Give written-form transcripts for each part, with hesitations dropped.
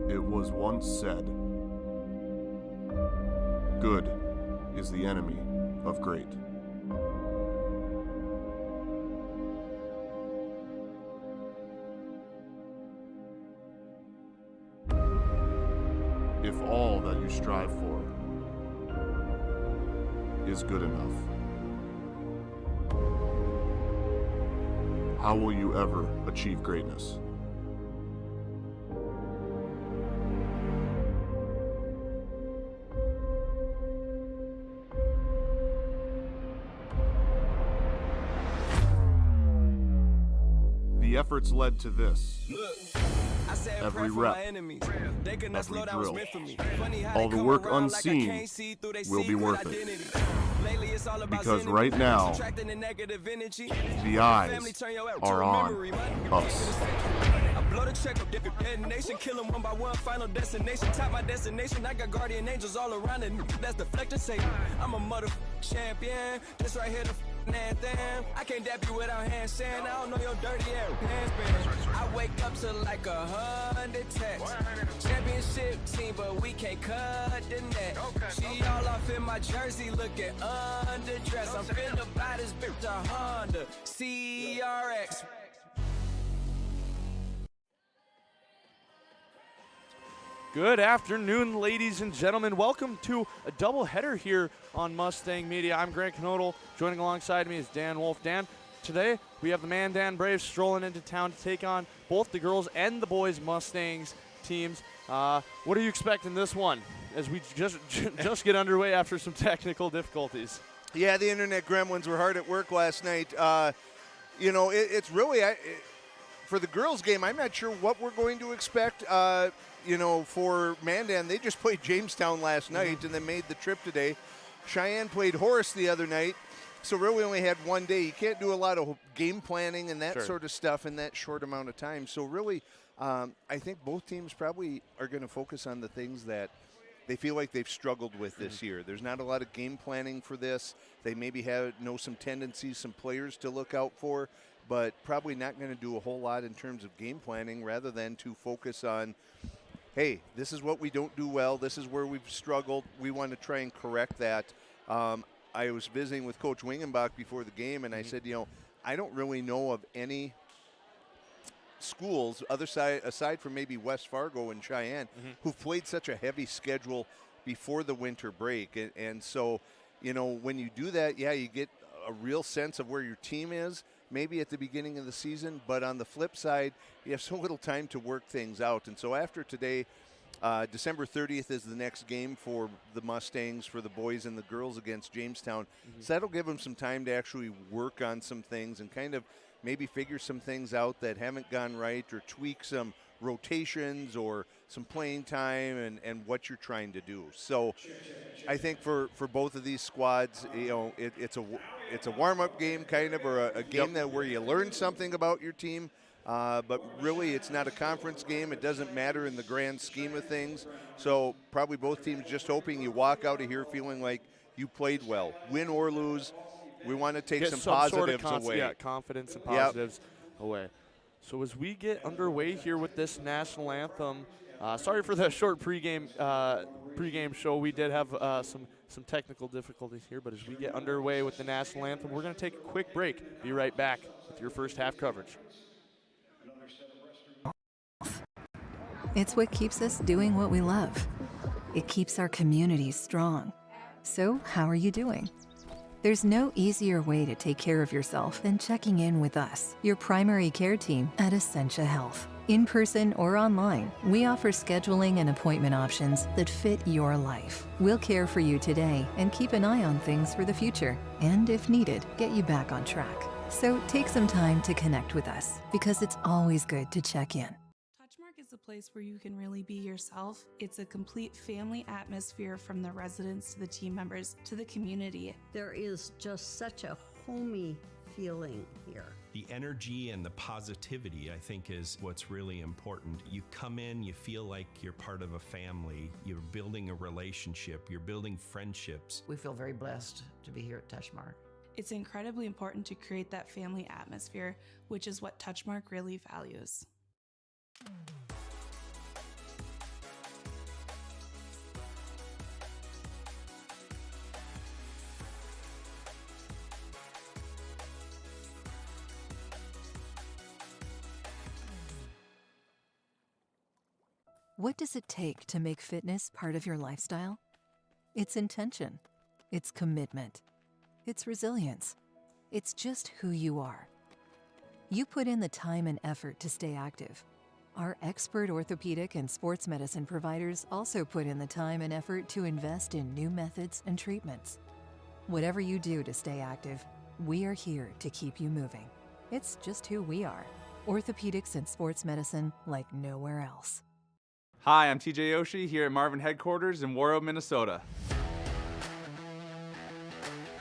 It was once said, good is the enemy of great. If all that you strive for is good enough, how will you ever achieve greatness? The efforts led to this. Every rep, every drill, all the work unseen will be worth it. Because right now, the eyes are on us. Blow the check up, detonation, kill them one by one, final destination. Top my destination, I got guardian angels all around it. That's deflector say, I'm a mother champion. This right here, the anthem. I can't dap you without hand saying, I don't know your dirty ass hands been. I wake up to like 100 texts. Championship team, but we can't cut the net. She all off in my jersey, looking underdressed. I'm finna buy this bitch a Honda CRX. Good afternoon, ladies and gentlemen. Welcome to a doubleheader here on Mustang Media. I'm Grant Knodel. Joining alongside me is Dan Wolf. Dan, today we have the Mandan Braves strolling into town to take on both the girls and the boys Mustangs teams. What are you expecting this one as we just get underway after some technical difficulties? Yeah, the internet gremlins were hard at work last night. It's really for the girls' game, I'm not sure what we're going to expect. For Mandan, they just played Jamestown last night and then made the trip today. Cheyenne played Horace the other night, so really only had one day. You can't do a lot of game planning and that sort of stuff in that short amount of time. So really, I think both teams probably are going to focus on the things that they feel like they've struggled with this year. There's not a lot of game planning for this. They maybe know some tendencies, some players to look out for, but probably not going to do a whole lot in terms of game planning rather than to focus on, hey, this is what we don't do well. This is where we've struggled. We want to try and correct that. I was visiting with Coach Wingenbach before the game, and I said, I don't really know of any schools, aside from maybe West Fargo and Cheyenne, who've played such a heavy schedule before the winter break. And so, when you do that, yeah, you get a real sense of where your team is, maybe at the beginning of the season, but on the flip side, you have so little time to work things out. And so after today, December 30th is the next game for the Mustangs, for the boys and the girls against Jamestown. So that'll give them some time to actually work on some things and kind of maybe figure some things out that haven't gone right, or tweak some rotations or some playing time and what you're trying to do. So I think for both of these squads, it's a warm-up game kind of, or a game that where you learn something about your team, but really it's not a conference game. It doesn't matter in the grand scheme of things. So probably both teams just hoping you walk out of here feeling like you played well. Win or lose, we want to take some positives away. Yeah, confidence and positives away. So as we get underway here with this national anthem, sorry for the short pregame show. We did have some technical difficulties here, but as we get underway with the national anthem, we're going to take a quick break. Be right back with your first half coverage. It's what keeps us doing what we love. It keeps our communities strong. So how are you doing? There's no easier way to take care of yourself than checking in with us, your primary care team at Essentia Health. In person or online, we offer scheduling and appointment options that fit your life. We'll care for you today and keep an eye on things for the future, and if needed, get you back on track. So take some time to connect with us, because it's always good to check in. Is a place where you can really be yourself. It's a complete family atmosphere, from the residents to the team members to the community. There is just such a homey feeling here. The energy and the positivity, I think, is what's really important. You come in, you feel like you're part of a family, you're building a relationship, you're building friendships. We feel very blessed to be here at Touchmark. It's incredibly important to create that family atmosphere, which is what Touchmark really values. What does it take to make fitness part of your lifestyle? It's intention. It's commitment. It's resilience. It's just who you are. You put in the time and effort to stay active. Our expert orthopedic and sports medicine providers also put in the time and effort to invest in new methods and treatments. Whatever you do to stay active, we are here to keep you moving. It's just who we are. Orthopedics and sports medicine like nowhere else. Hi, I'm TJ Yoshi here at Marvin headquarters in Warroad, Minnesota.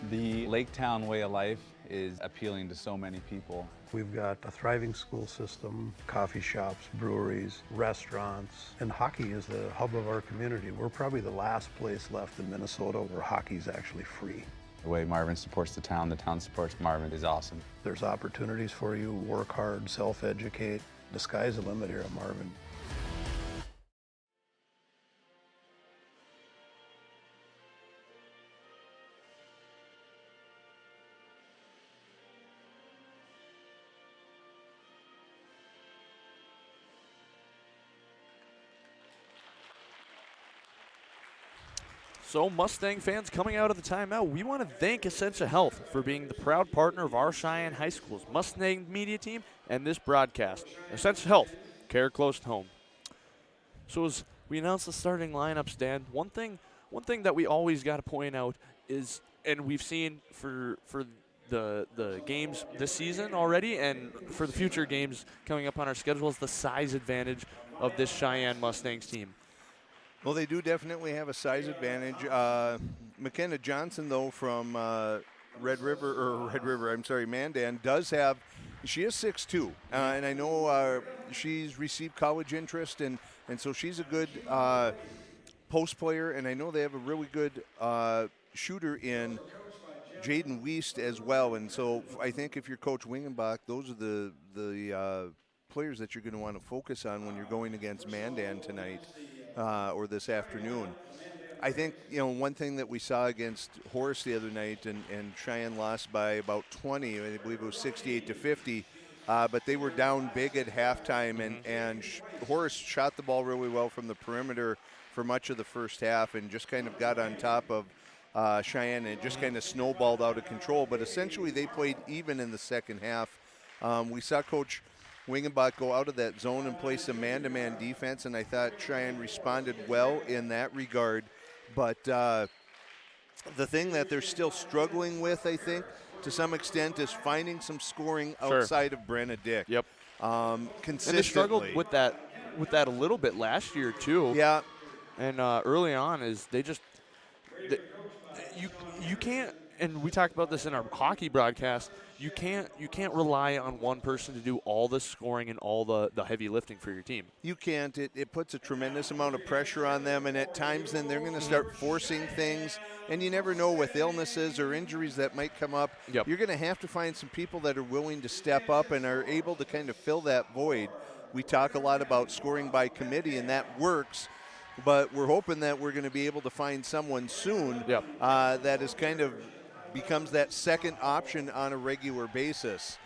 The Lake Town way of life is appealing to so many people. We've got a thriving school system, coffee shops, breweries, restaurants, and hockey is the hub of our community. We're probably the last place left in Minnesota where hockey is actually free. The way Marvin supports the town supports Marvin is awesome. There's opportunities for you, work hard, self-educate. The sky's the limit here at Marvin. So Mustang fans, coming out of the timeout, we want to thank Essentia Health for being the proud partner of our Cheyenne High School's Mustang media team and this broadcast. Essentia Health, care close to home. So as we announce the starting lineups, Dan, one thing that we always got to point out is, and we've seen for the games this season already and for the future games coming up on our schedule, is the size advantage of this Cheyenne Mustangs team. Well, they do definitely have a size advantage. McKenna Johnson, though, from Mandan, she is 6'2", and I know she's received college interest, and so she's a good post player, and I know they have a really good shooter in Jaden Wiest as well, and so I think if you're Coach Wingenbach, those are the players that you're going to want to focus on when you're going against Mandan tonight. Or this afternoon. I think, one thing that we saw against Horace the other night, and Cheyenne lost by about 20, I believe it was 68-50, but they were down big at halftime, and Horace shot the ball really well from the perimeter for much of the first half and just kind of got on top of Cheyenne, and it just kind of snowballed out of control. But essentially they played even in the second half. We saw Coach Wingenbach go out of that zone and play some man-to-man defense, and I thought Cheyenne responded well in that regard. But the thing that they're still struggling with, I think, to some extent, is finding some scoring outside of Brenna Dick. Yep. Consistently. And they struggled with that a little bit last year too. Yeah. And early on you can't. And we talked about this in our hockey broadcast. You can't rely on one person to do all the scoring and all the heavy lifting for your team. You can't. It puts a tremendous amount of pressure on them, and at times then they're going to start forcing things, and you never know with illnesses or injuries that might come up. Yep. You're going to have to find some people that are willing to step up and are able to kind of fill that void. We talk a lot about scoring by committee, and that works. But we're hoping that we're going to be able to find someone soon that is kind of becomes that second option on a regular basis.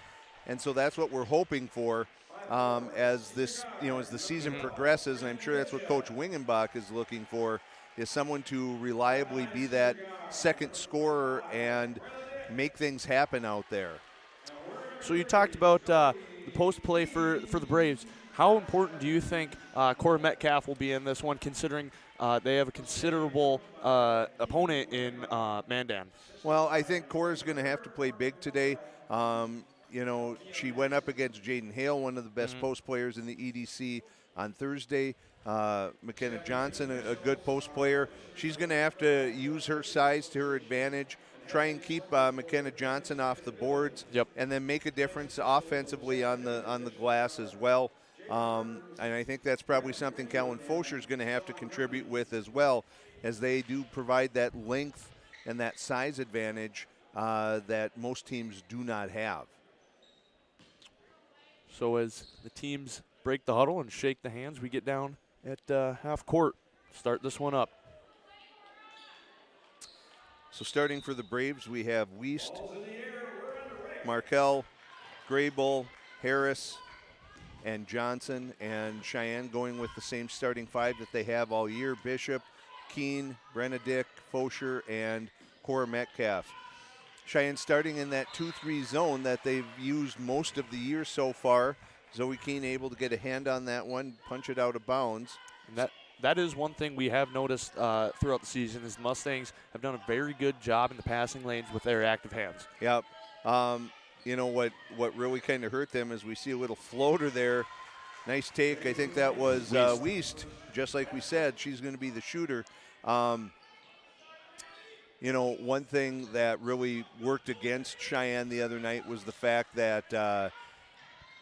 And so that's what we're hoping for as this, as the season progresses, and I'm sure that's what Coach Wingenbach is looking for, is someone to reliably be that second scorer and make things happen out there. So you talked about the post play for the Braves. How important do you think Cora Metcalf will be in this one, considering they have a considerable opponent in Mandan? Well, I think Cora's going to have to play big today. She went up against Jaden Hale, one of the best post players in the EDC, on Thursday. McKenna Johnson, a good post player. She's going to have to use her size to her advantage, try and keep McKenna Johnson off the boards, and then make a difference offensively on the glass as well. And I think that's probably something Calvin Fosher is going to have to contribute with as well, as they do provide that length and that size advantage that most teams do not have. So as the teams break the huddle and shake the hands, we get down at half court. Start this one up. So starting for the Braves, we have Wiest, Markell, Graybull, Harris, and Johnson, and Cheyenne going with the same starting 5 that they have all year: Bishop, Keene, Benedict, Fosher, and Cora Metcalf. Cheyenne starting in that 2-3 zone that they've used most of the year so far. Zoe Keene able to get a hand on that one, punch it out of bounds. And that is one thing we have noticed throughout the season is Mustangs have done a very good job in the passing lanes with their active hands. Yep. You know what really kind of hurt them is we see a little floater there. Nice take. I think that was Wiest. Just like we said, she's going to be the shooter. You know, one thing that really worked against Cheyenne the other night was the fact that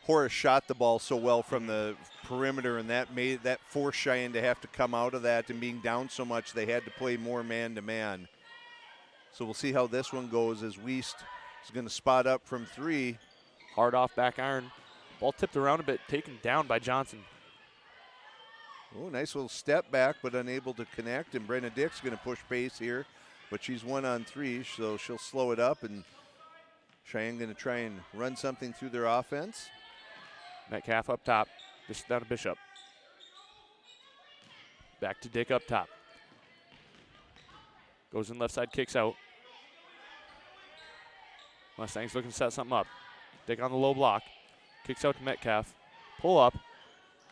Horace shot the ball so well from the perimeter, and that forced Cheyenne to have to come out of that, and being down so much, they had to play more man-to-man. So we'll see how this one goes as Wiest is going to spot up from 3. Hard off back iron. Ball tipped around a bit, taken down by Johnson. Oh, nice little step back, but unable to connect, and Benedict's going to push pace here, but she's 1-on-3, so she'll slow it up, and Cheyenne going to try and run something through their offense. Metcalf up top, just down to Bishop. Back to Dick up top. Goes in left side, kicks out. Mustangs looking to set something up. Dick on the low block. Kicks out to Metcalf. Pull up.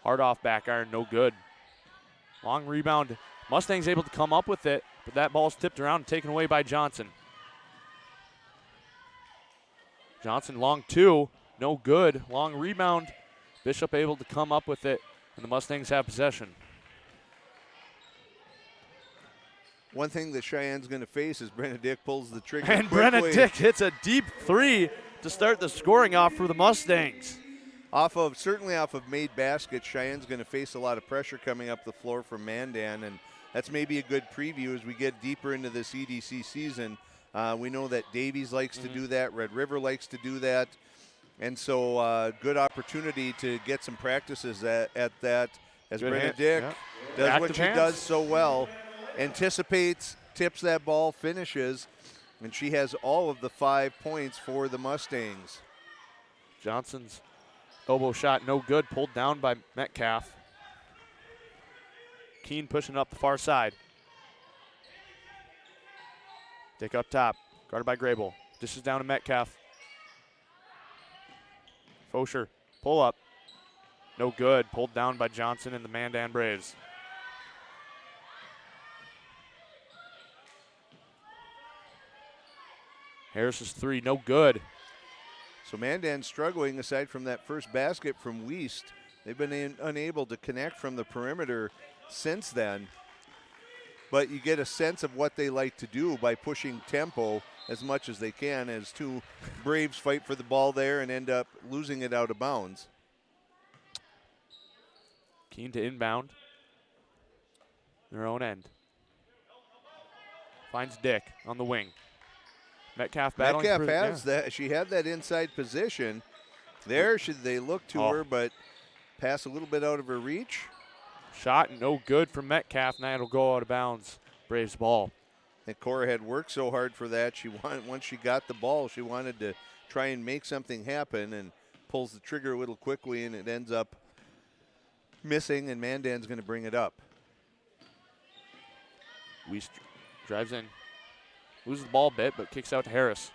Hard off back iron, no good. Long rebound. Mustangs able to come up with it, but that ball's tipped around and taken away by Johnson. Johnson long 2, no good. Long rebound. Bishop able to come up with it, and the Mustangs have possession. One thing that Cheyenne's going to face is Benedict pulls the trigger And quickly. Benedict hits a deep 3 to start the scoring off for the Mustangs. Certainly off of made baskets, Cheyenne's going to face a lot of pressure coming up the floor from Mandan, and that's maybe a good preview as we get deeper into this EDC season. We know that Davies likes to do that, Red River likes to do that, and so good opportunity to get some practices at that as Good Benedict does Active what she hands. does so well. Anticipates, tips that ball, finishes, and she has all of the 5 points for the Mustangs. Johnson's elbow shot no good, pulled down by Metcalf. Keene pushing up the far side. Dick up top, guarded by Grable. This is down to Metcalf. Fosher, pull up. No good, pulled down by Johnson and the Mandan Braves. Harris's 3, no good. So Mandan struggling aside from that first basket from Wiest. They've been unable to connect from the perimeter since then. But you get a sense of what they like to do by pushing tempo as much as they can as 2 Braves fight for the ball there and end up losing it out of bounds. Keene to inbound. Their own end. Finds Dick on the wing. Metcalf battling. Metcalf has that. She had that inside position. There, should they look to her, but pass a little bit out of her reach. Shot no good from Metcalf. Now it'll go out of bounds. Braves ball. I think Cora had worked so hard for that. Once she got the ball, she wanted to try and make something happen and pulls the trigger a little quickly, and it ends up missing, and Mandan's going to bring it up. Wiest drives in. Loses the ball a bit, but kicks out to Harris.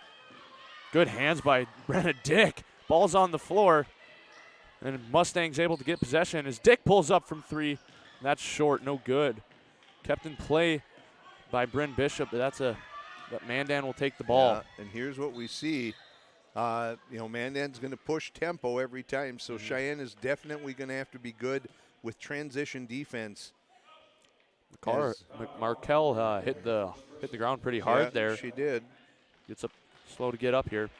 Good hands by Brenna Dick. Ball's on the floor. And Mustang's able to get possession as Dick pulls up from 3. That's short, no good. Kept in play by Bryn Bishop, but Mandan will take the ball. Yeah, and here's what we see. Mandan's going to push tempo every time, so Cheyenne is definitely going to have to be good with transition defense. Markel hit the ground pretty hard there. She did. Gets up slow to get up here.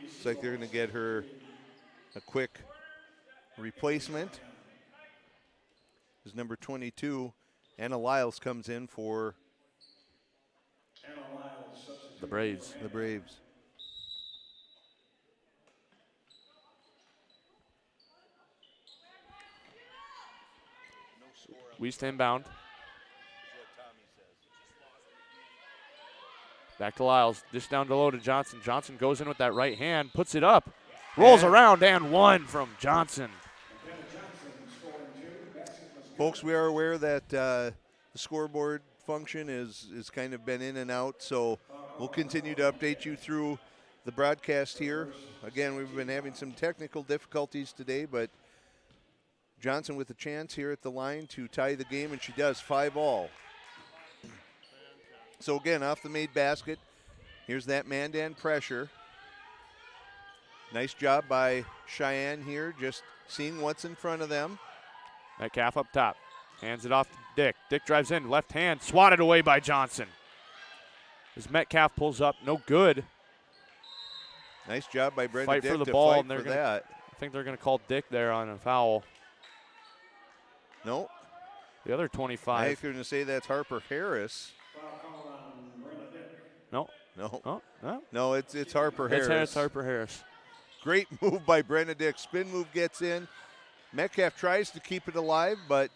Looks like they're going to get her a quick replacement. As number 22, Anna Lyles, comes in for the Braves. Wiest inbound. Back to Lyles. Dish down low to Johnson. Johnson goes in with that right hand, puts it up, rolls around, and 1 from Johnson. Folks, we are aware that the scoreboard function is kind of been in and out, so we'll continue to update you through the broadcast here. Again, we've been having some technical difficulties today, but Johnson with a chance here at the line to tie the game, and she does, 5-all. So again, off the made basket, here's that Mandan pressure. Nice job by Cheyenne here, just seeing what's in front of them. Metcalf up top, hands it off to Dick. Dick drives in, left hand, swatted away by Johnson. As Metcalf pulls up, no good. Nice job by Brenda Fight Dick for the to ball, fight and they're for that. I think they're going to call Dick there on a foul. No. The other 25. I think you're going to say that's Harper Harris. No. No. Oh, no. No, it's Harper Harris. It's Harper Harris. Great move by Brenda Dick. Spin move gets in. Metcalf tries to keep it alive, but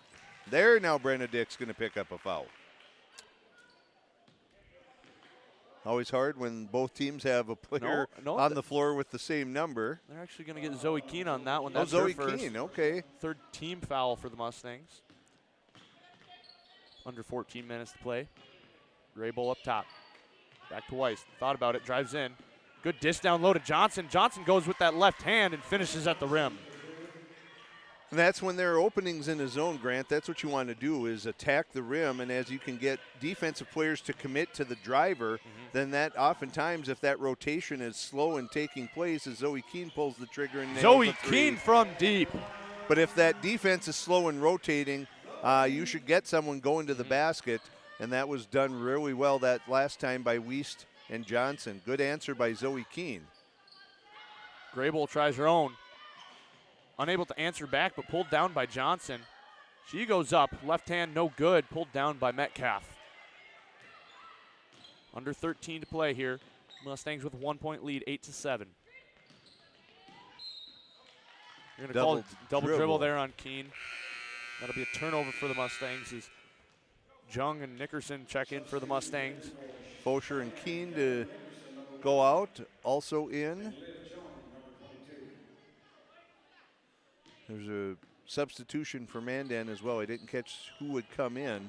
there now Brenda Dick's going to pick up a foul. Always hard when both teams have a player on the floor with the same number. They're actually going to get Zoe Keene on that one. That's Zoe her first. Keene, okay. Third team foul for the Mustangs. Under 14 minutes to play. Graybull up top. Back to Weiss. Thought about it, drives in. Good dish down low to Johnson. Johnson goes with that left hand and finishes at the rim. And that's when there are openings in the zone, Grant. That's what you want to do is attack the rim, and as you can get defensive players to commit to the driver, then that oftentimes, if that rotation is slow and taking place, as Zoe Keene pulls the trigger and nails Zoe the three. Keene from deep. But if that defense is slow and rotating, you should get someone going to the basket, and that was done really well that last time by Wiest and Johnson. Good answer by Zoe Keene. Graybull tries her own. Unable to answer back, but pulled down by Johnson. She goes up, left hand no good, pulled down by Metcalf. Under 13 to play here. Mustangs with a 1-point lead, 8-7. You're going to call double dribble there on Keene. That'll be a turnover for the Mustangs as Jung and Nickerson check in for the Mustangs. Fosher and Keene to go out, also in. There's a substitution for Mandan as well. I didn't catch who would come in,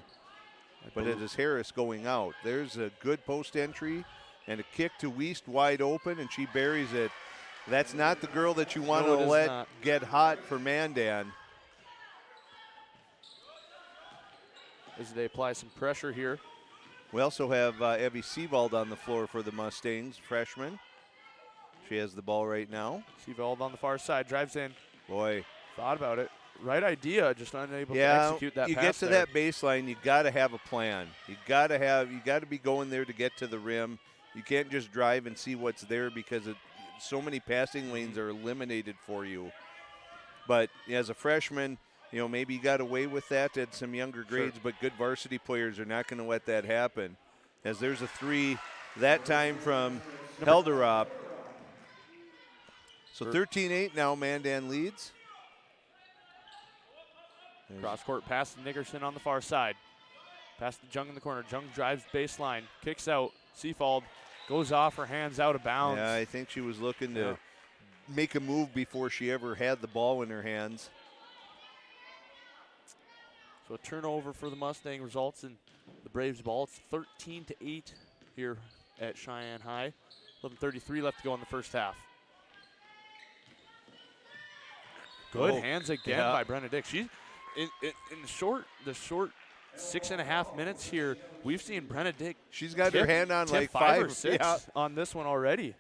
but it is Harris going out. There's a good post entry and a kick to Wiest wide open, and she buries it. That's not the girl that you want to let get hot for Mandan. As they apply some pressure here. We also have Evie Seavald on the floor for the Mustangs, freshman. She has the ball right now. Seavald on the far side, drives in. Boy. Thought about it. Right idea, just unable to execute that you pass get to there. that baseline, you got to have a plan. You got to be going there to get to the rim. You can't just drive and see what's there because so many passing lanes are eliminated for you. But as a freshman, maybe you got away with that at some younger grades, but good varsity players are not going to let that happen. As there's a three that time from Helderop. So 13-8 now, Mandan leads. Cross court pass to Nickerson on the far side. Pass to Jung in the corner. Jung drives baseline, kicks out. Seafald goes off her hands out of bounds. Yeah, I think she was looking to make a move before she ever had the ball in her hands. So a turnover for the Mustang results in the Braves ball. It's 13-8 here at Cheyenne High. 11:33 left to go in the first half. Good hands again by Brenda Dick. She's in the short 6.5 minutes here. We've seen Brenda Dick. She's got her hand on like 5 or 6 on this one already.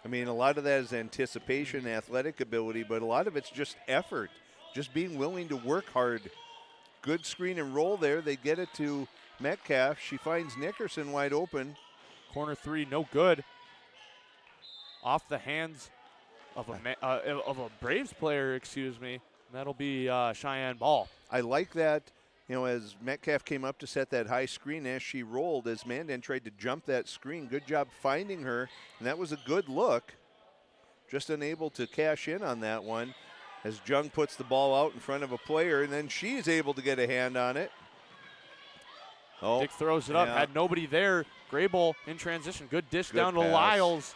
I mean, a lot of that is anticipation, athletic ability, but a lot of it's just effort, just being willing to work hard. Good screen and roll there. They get it to Metcalf. She finds Nickerson wide open. Corner three, no good. Off the hands of a Braves player, excuse me. That'll be Cheyenne ball. I like that, as Metcalf came up to set that high screen as she rolled, as Mandan tried to jump that screen. Good job finding her, and that was a good look. Just unable to cash in on that one as Jung puts the ball out in front of a player, and then she's able to get a hand on it. Dick throws it up, had nobody there. Graybull in transition. Good dish down to Lyles.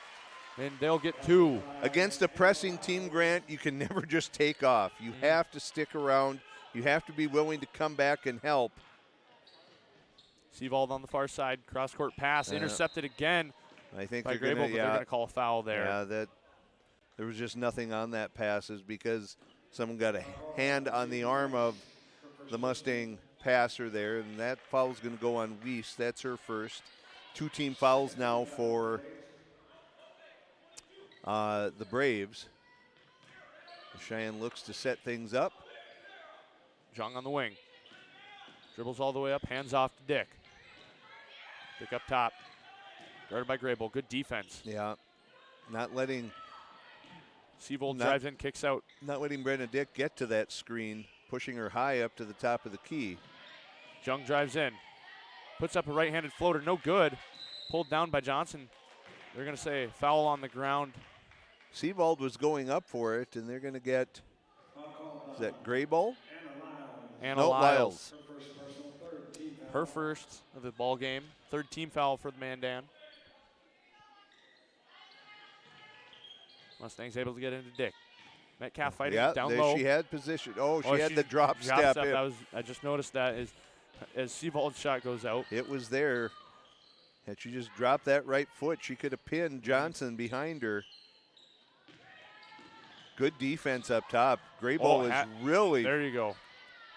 and they'll get 2. Against a pressing team, Grant, you can never just take off. You have to stick around. You have to be willing to come back and help. Seavold on the far side, cross-court pass, intercepted again. I think by they're Grable, going to call a foul there. Yeah, there was just nothing on that pass, is because someone got a hand on the arm of the Mustang passer there, and that foul is going to go on Weiss. That's her first. 2 team fouls now for the Braves. Cheyenne looks to set things up. Jung on the wing. Dribbles all the way up, hands off to Dick. Dick up top. Guarded by Grable. Good defense. Yeah. Not letting Seavold drives in, kicks out. Not letting Brenda Dick get to that screen, pushing her high up to the top of the key. Jung drives in. Puts up a right-handed floater. No good. Pulled down by Johnson. They're going to say foul on the ground. Seavold was going up for it, and they're going to get, is that Grable? Anna no, Lyles. Her first of the ball game. 3rd team foul for the Mandan. Mustangs able to get into Dick. Metcalf fighting down low. She had position. Oh, she had the drop step. I just noticed that as Seavold's shot goes out. It was there. Had she just dropped that right foot, she could have pinned Johnson behind her. Good defense up top. Grable is really. There you go.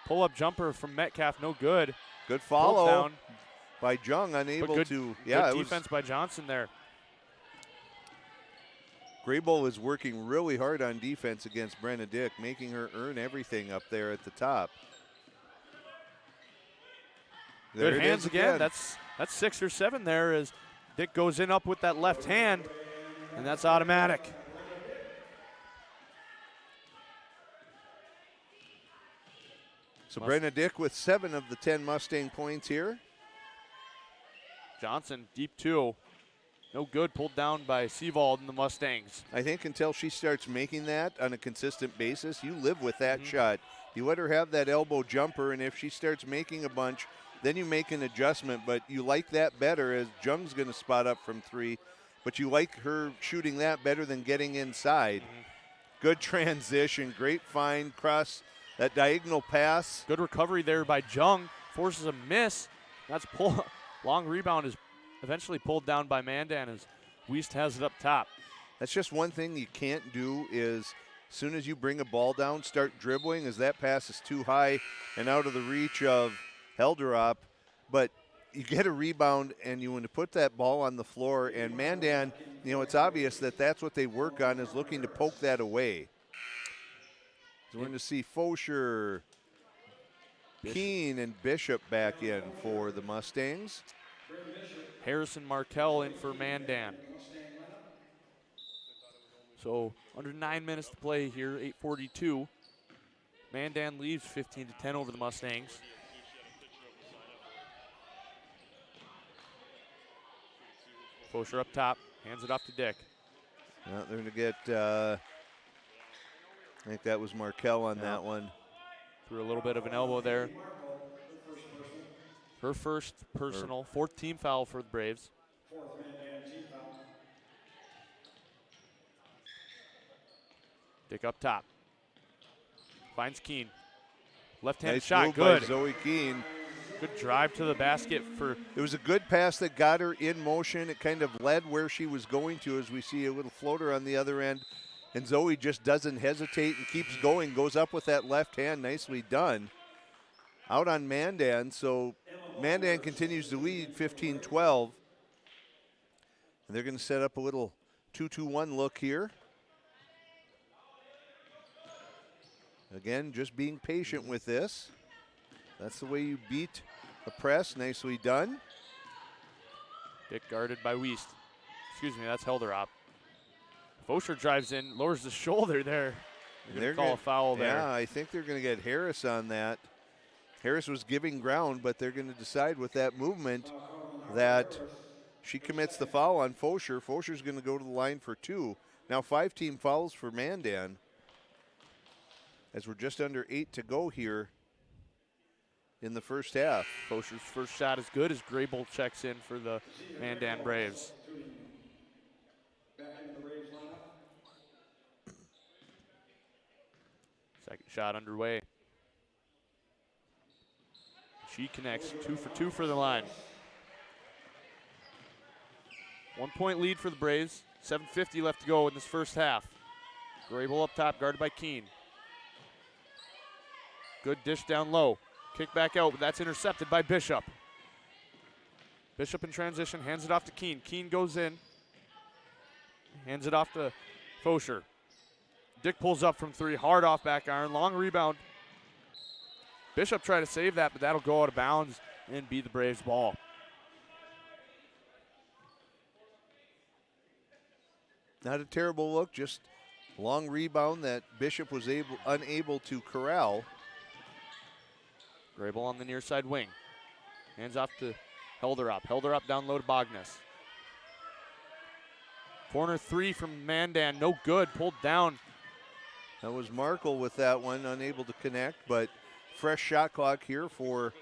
Pull-up jumper from Metcalf, no good. Good follow down by Jung, unable to. Yeah, good defense by Johnson there. Grable is working really hard on defense against Brenna Dick, making her earn everything up there at the top. There good hands again. That's 6 or 7 there as Dick goes in up with that left hand, and that's automatic. So Brenna Dick with 7 of the 10 Mustang points here. Johnson, deep 2. No good, pulled down by Seavold and the Mustangs. I think until she starts making that on a consistent basis, you live with that shot. You let her have that elbow jumper, and if she starts making a bunch, then you make an adjustment. But you like that better as Jung's going to spot up from 3. But you like her shooting that better than getting inside. Good transition, great find, cross that diagonal pass. Good recovery there by Jung, forces a miss. That's long rebound is eventually pulled down by Mandan as Wiest has it up top. That's just one thing you can't do is as soon as you bring a ball down, start dribbling as that pass is too high and out of the reach of Helderop. But you get a rebound and you want to put that ball on the floor, and Mandan, it's obvious that that's what they work on, is looking to poke that away. So we're going to see Fosher, Keene, and Bishop back in for the Mustangs. Harrison Markel in for Mandan. So under 9 minutes to play here, 8:42. Mandan leaves 15-10 over the Mustangs. Fosher up top, hands it off to Dick. Well, they're going to get, I think that was Markel on that one. Threw a little bit of an elbow there. Her first personal, 4th team foul for the Braves. Dick up top. Finds Keene. Left-handed nice shot, move good. By Zoe Keene. Good drive to the basket for. It was a good pass that got her in motion. It kind of led where she was going to, as we see a little floater on the other end. And Zoe just doesn't hesitate and keeps going, goes up with that left hand, nicely done. Out on Mandan, so Mandan continues to lead 15-12. And they're going to set up a little 2-2-1 look here. Again, just being patient with this. That's the way you beat a press. Nicely done. Dick guarded by Wiest. Excuse me, that's Helderop. Fosher drives in, lowers the shoulder there. They're going to call a foul there. Yeah, I think they're going to get Harris on that. Harris was giving ground, but they're going to decide with that movement that she commits the foul on Fosher. Fosher's going to go to the line for 2. Now 5 team fouls for Mandan, as we're just under 8 to go here in the first half. Fosher's first shot is good as Grable checks in for the Mandan Braves. Second shot underway. She connects, 2 for 2 for the line. 1 point lead for the Braves. 7:50 left to go in this first half. Grable up top, guarded by Keene. Good dish down low. Kick back out, but that's intercepted by Bishop. Bishop in transition, hands it off to Keene. Keene goes in, hands it off to Fosher. Dick pulls up from 3, hard off back iron, long rebound. Bishop tried to save that, but that'll go out of bounds and be the Braves' ball. Not a terrible look, just long rebound that Bishop was unable to corral. Grable on the near side wing. Hands off to Helderup. Helderup down low to Bognes. Corner 3 from Mandan, no good, pulled down. That was Markle with that one, unable to connect, but fresh shot clock here for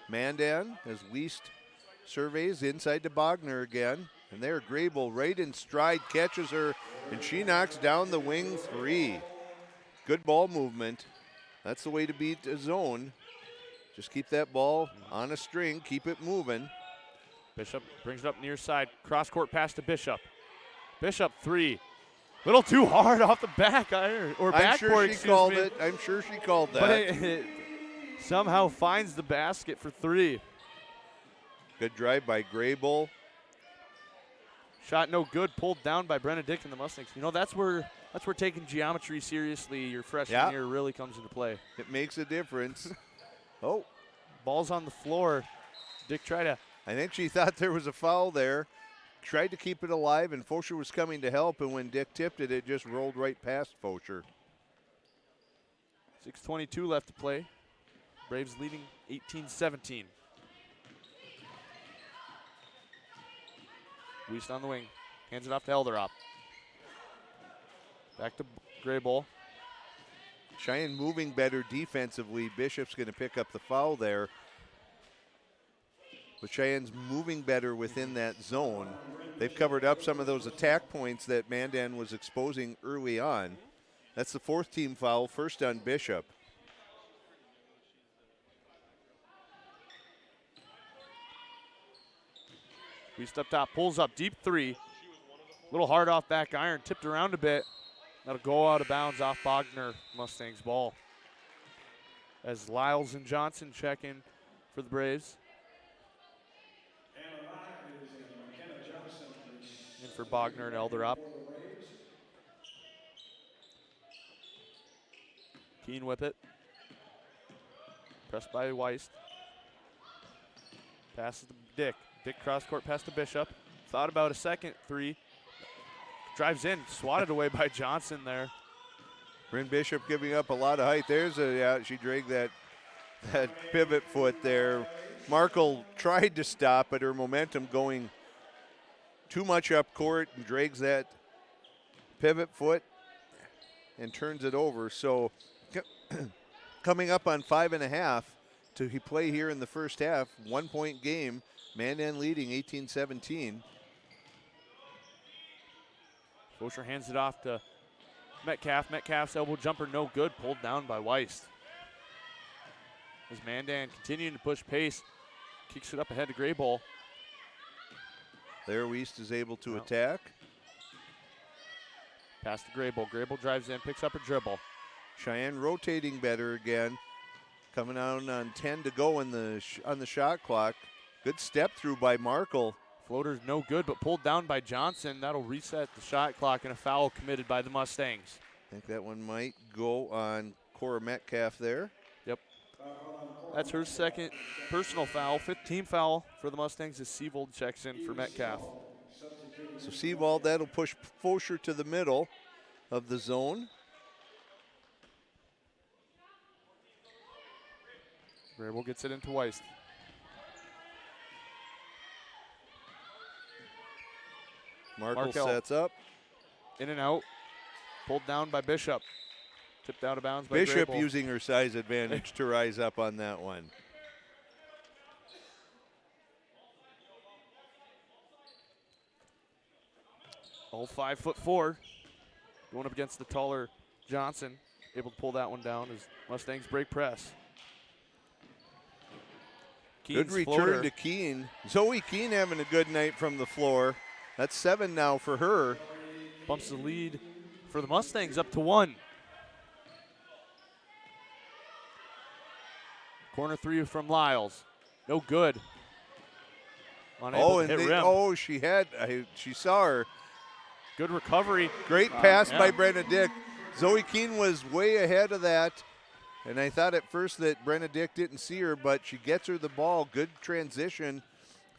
Mandan as Weist surveys inside to Bogner again. And there, Grable right in stride, catches her, and she knocks down the wing 3. Good ball movement. That's the way to beat a zone. Just keep that ball on a string, keep it moving. Bishop brings it up near side, cross court pass to Bishop. Bishop 3. Little too hard off the back iron, or backboard, I'm sure she called it. I'm sure she called that. But it somehow finds the basket for 3. Good drive by Grable. Shot no good, pulled down by Brenna Dick and the Mustangs. You know, that's where taking geometry seriously your freshman year really comes into play. It makes a difference. Oh. Ball's on the floor. Dick tried to. I think she thought there was a foul there. Tried to keep it alive, and Fosher was coming to help, and when Dick tipped it, it just rolled right past Fosher. 6:22 left to play. Braves leading 18-17. Weist on the wing. Hands it off to Helderup. Back to Grable. Cheyenne moving better defensively. Bishop's going to pick up the foul there. But Cheyenne's moving better within that zone. They've covered up some of those attack points that Mandan was exposing early on. That's the 4th team foul, first on Bishop. Weist up top, pulls up, deep 3. Little hard off back iron, tipped around a bit. That'll go out of bounds off Bogner, Mustangs ball. As Lyles and Johnson check in for the Braves. And for Bogner and Elderup. Keene with it. Pressed by Weist. Passes to Dick. Dick cross court pass to Bishop. Thought about a second 3. Drives in, swatted away by Johnson there. Bryn Bishop giving up a lot of height. There's she dragged that pivot foot there. Markle tried to stop, but her momentum going too much up court and drags that pivot foot and turns it over. So coming up on 5.5 to play here in the first half. 1 point game. Mandan leading 18-17. Fosher hands it off to Metcalf. Metcalf's elbow jumper no good, pulled down by Weist. As Mandan continuing to push pace, kicks it up ahead to Grable. There Weist is able to attack. Pass to Grable. Grable drives in, picks up a dribble. Cheyenne rotating better again. Coming out on 10 to go on the shot clock. Good step through by Markle. Floater's no good, but pulled down by Johnson. That'll reset the shot clock and a foul committed by the Mustangs. I think that one might go on Cora Metcalf there. Yep. That's her second personal foul. 5th team foul for the Mustangs as Seavold checks in for Metcalf. So Seavold, that'll push Fosher to the middle of the zone. Grable gets it into Weist. Markle sets up. In and out. Pulled down by Bishop. Tipped out of bounds by Bishop Grable. using her size advantage to rise up on that one. All 5'4", going up against the taller Johnson. able to pull that one down as Mustangs break press. Good Keen's return floater. to Keene. Zoe Keene having a good night from the floor. That's 7 now for her. Bumps the lead for the Mustangs up to 1. Corner 3 from Lyles. No good. Unable to hit rim. She saw her. Good recovery. Great pass by Brenna Dick. Zoe Keene was way ahead of that. And I thought at first that Brenna Dick didn't see her, but she gets her the ball. Good transition.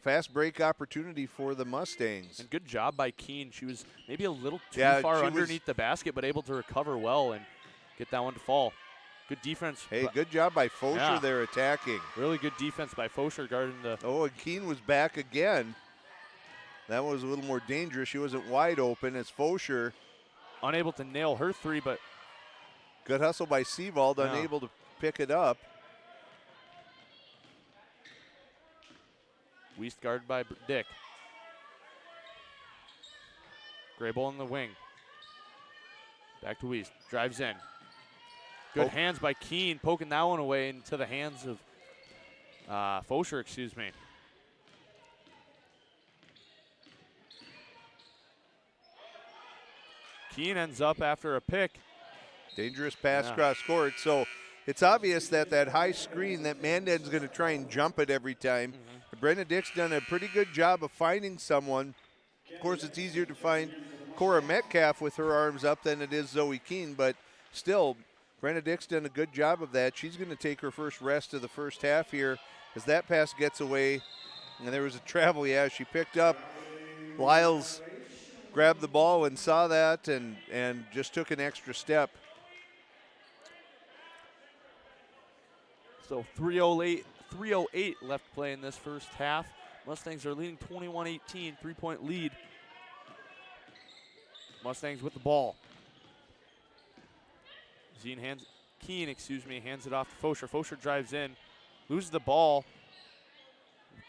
Fast break opportunity for the Mustangs. And good job by Keene. She was maybe a little too far underneath the basket, but able to recover well and get that one to fall. Good defense. Hey, good job by Fosher there attacking. Really good defense by Fosher guarding the. Oh, and Keene was back again. That was a little more dangerous. She wasn't wide open as Fosher. Unable to nail her 3, but. Good hustle by Seavold, unable to pick it up. Wiest guarded by Dick. Grable in the wing. Back to Wiest. Drives in. Good hands by Keene, poking that one away into the hands of Fosher, excuse me. Keene ends up after a pick. Dangerous pass cross court. So it's obvious that that high screen that Mandan's going to try and jump it every time. Brenna Dick's done a pretty good job of finding someone. Of course, it's easier to find Cora Metcalf with her arms up than it is Zoe Keene, but still, Brenna Dick's done a good job of that. She's going to take her first rest of the first half here as that pass gets away. And there was a travel, she picked up. Lyles grabbed the ball and saw that and just took an extra step. So 3:08 left to play in this first half. Mustangs are leading 21-18, 3-point lead. Mustangs with the ball. Keene hands it off to Fosher. Fosher drives in, loses the ball,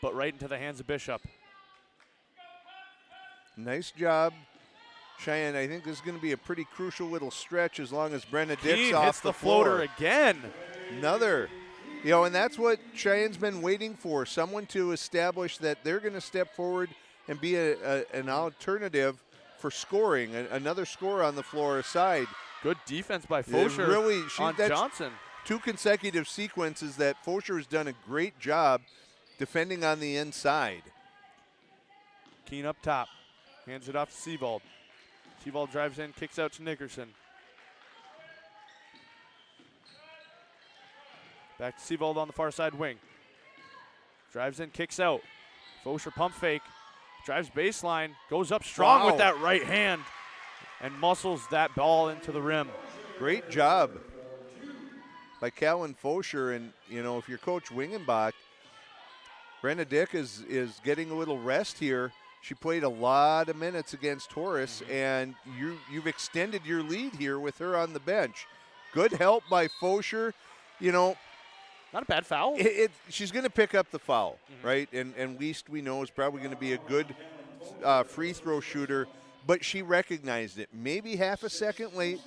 but right into the hands of Bishop. Nice job, Cheyenne. I think this is going to be a pretty crucial little stretch as long as Brenna Dick's off hits the floater floor. again. Another. And that's what Cheyenne's been waiting for, someone to establish that they're going to step forward and be an alternative for scoring, another scorer on the floor aside. Good defense by Fosher on Johnson. 2 consecutive sequences that Fosher has done a great job defending on the inside. Keene up top, hands it off to Seavold. Seavold drives in, kicks out to Nickerson. Back to Seavold on the far side wing. Drives in, kicks out. Fosher pump fake, drives baseline, goes up strong with that right hand, and muscles that ball into the rim. Great job by Calvin Fosher. And, if you're Coach Wingenbach, Brenna Dick is getting a little rest here. She played a lot of minutes against Taurus, and you've extended your lead here with her on the bench. Good help by Fosher. Not a bad foul. She's going to pick up the foul, right? And Wiest, we know, is probably going to be a good free throw shooter, but she recognized it. Maybe half a second late.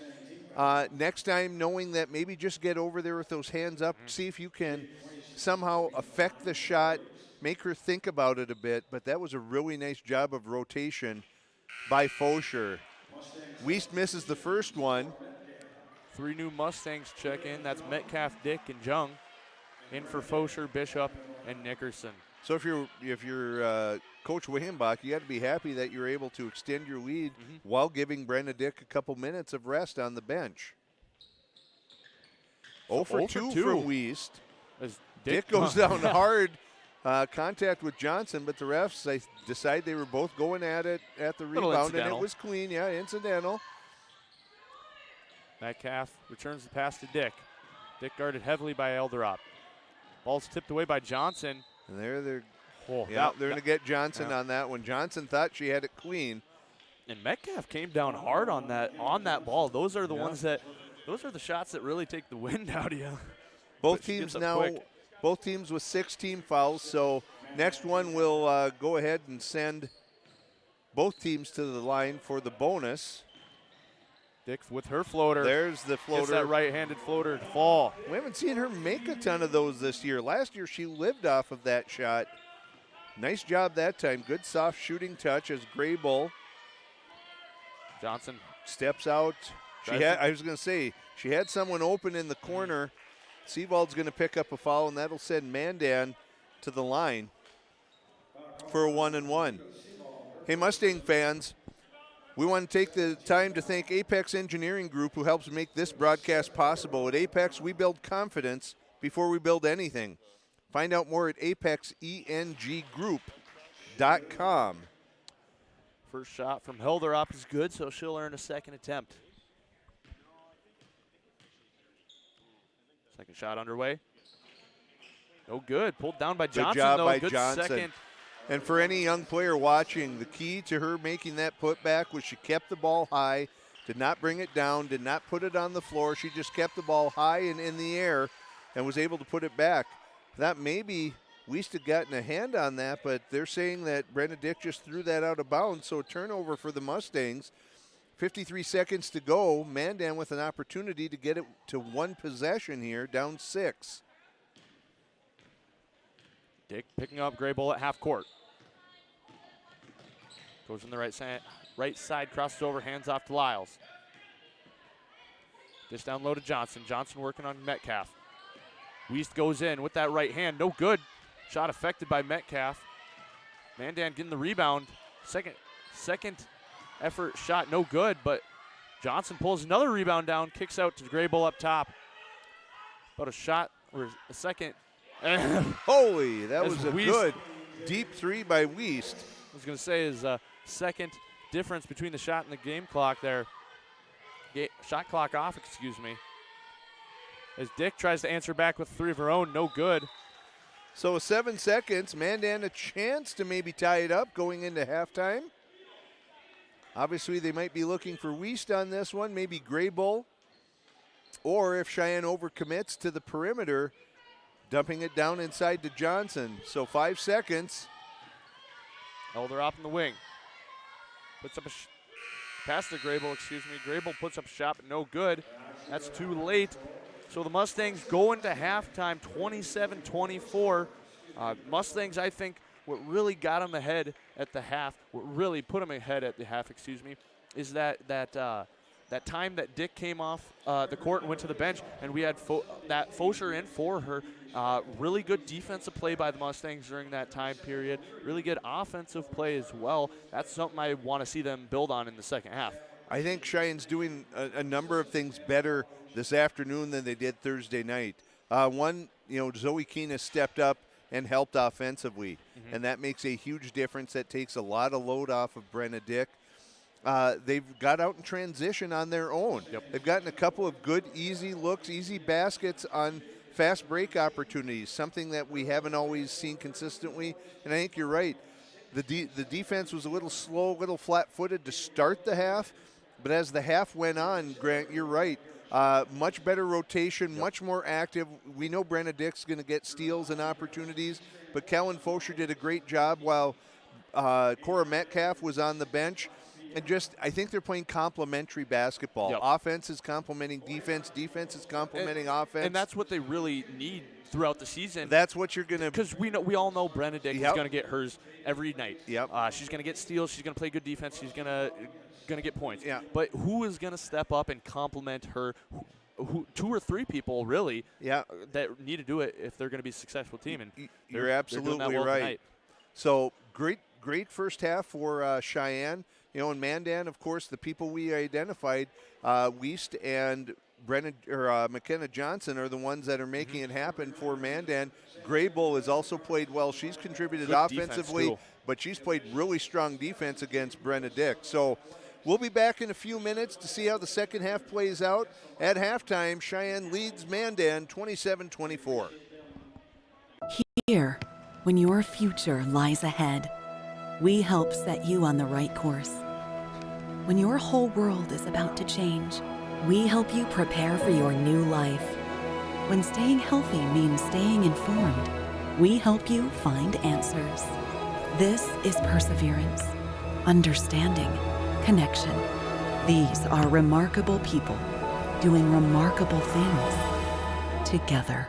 Next time, knowing that, maybe just get over there with those hands up, see if you can somehow affect the shot, make her think about it a bit. But that was a really nice job of rotation by Fosher. Wiest misses the first one. 3 new Mustangs check in. That's Metcalf, Dick, and Jung. In for Fosher, Bishop, and Nickerson. So if you're Coach Wingenbach, you got to be happy that you're able to extend your lead while giving Brenna Dick a couple minutes of rest on the bench. 0 for 2 from Wiest. As Dick goes down hard, contact with Johnson, but the refs decide they were both going at it at the rebound, and it was clean. Incidental. Metcalf returns the pass to Dick. Dick guarded heavily by Elderop. Ball's tipped away by Johnson. And they're going to get Johnson on that one. Johnson thought she had it clean. And Metcalf came down hard on that ball. Those are the ones those are the shots that really take the wind out of you. Both teams with 6 team fouls. So next one will go ahead and send both teams to the line for the bonus. Dick with her floater. There's the floater. Gets that right-handed floater to fall. We haven't seen her make a ton of those this year. Last year she lived off of that shot. Nice job that time. Good soft shooting touch as Graybull Johnson steps out. I was going to say, she had someone open in the corner. Seawald's going to pick up a foul, and that'll send Mandan to the line for a 1-and-1. Hey, Mustang fans, we want to take the time to thank Apex Engineering Group, who helps make this broadcast possible. At Apex, we build confidence before we build anything. Find out more at apexenggroup.com. First shot from Hilderup is good, so she'll earn a second attempt. Second shot underway. No good. Pulled down by Johnson, Good job though. by Good Johnson. Second. And for any young player watching, the key to her making that putback was she kept the ball high, did not bring it down, did not put it on the floor. She just kept the ball high and in the air and was able to put it back. That maybe Wiest had gotten a hand on that, but they're saying that Brenna Dick just threw that out of bounds, so a turnover for the Mustangs. 53 seconds to go. Mandan with an opportunity to get it to one possession here, down 6. Dick picking up Graybull at half court. Goes in the right side, crosses over, hands off to Lyles. Dish down low to Johnson. Johnson working on Metcalf. Wiest goes in with that right hand, no good. Shot affected by Metcalf. Mandan getting the rebound. Second effort shot, no good, but Johnson pulls another rebound down, kicks out to Graybull up top. About a shot or a second. Holy, that was a Wiest, good deep three by Wiest. I was going to say is a second difference between the shot and the game clock there. Shot clock off, excuse me. As Dick tries to answer back with 3 of her own, no good. So 7 seconds, Mandan a chance to maybe tie it up going into halftime. Obviously, they might be looking for Wiest on this one, maybe Graybull. Or if Cheyenne overcommits to the perimeter, dumping it down inside to Johnson. So 5 seconds. Elder up in the wing. Puts up a pass to Graybull, excuse me. Graybull puts up a shot, but no good. That's too late. So the Mustangs go into halftime 27-24. Mustangs, I think, what really got them ahead at the half, what really put them ahead at the half, excuse me, is that time that Dick came off the court and went to the bench, and we had that Fosher in for her. Really good defensive play by the Mustangs during that time period. Really good offensive play as well. That's something I want to see them build on in the second half. I think Cheyenne's doing a number of things better this afternoon than they did Thursday night. One, Zoe Keene has stepped up and helped offensively, and that makes a huge difference. That takes a lot of load off of Brenna Dick. They've got out in transition on their own. Yep. They've gotten a couple of good, easy looks, easy baskets on fast break opportunities, something that we haven't always seen consistently. And I think you're right. The defense was a little slow, a little flat-footed to start the half, but as the half went on, Grant, you're right. Much better rotation, much more active. We know Brenna Dick's going to get steals and opportunities, but Kellen Fosher did a great job while Cora Metcalf was on the bench. And I think they're playing complementary basketball. Yep. Offense is complementing defense. Defense is complementing offense. And that's what they really need throughout the season. That's what you're going to. Because we all know Brenna Dick is going to get hers every night. Yep. She's going to get steals. She's going to play good defense. She's going to get points. Yeah. But who is going to step up and complement her? 2 or 3 people really. Yeah. That need to do it if they're going to be a successful team. And you're absolutely they're doing that well right. tonight. So great first half for Cheyenne. And Mandan, of course, the people we identified, Wiest and McKenna Johnson are the ones that are making it happen for Mandan. Graybull has also played well. She's contributed good offensively, but she's played really strong defense against Brenna Dick. So we'll be back in a few minutes to see how the second half plays out. At halftime, Cheyenne leads Mandan 27-24. Here, when your future lies ahead, we help set you on the right course. When your whole world is about to change, we help you prepare for your new life. When staying healthy means staying informed, we help you find answers. This is perseverance, understanding, connection. These are remarkable people doing remarkable things together.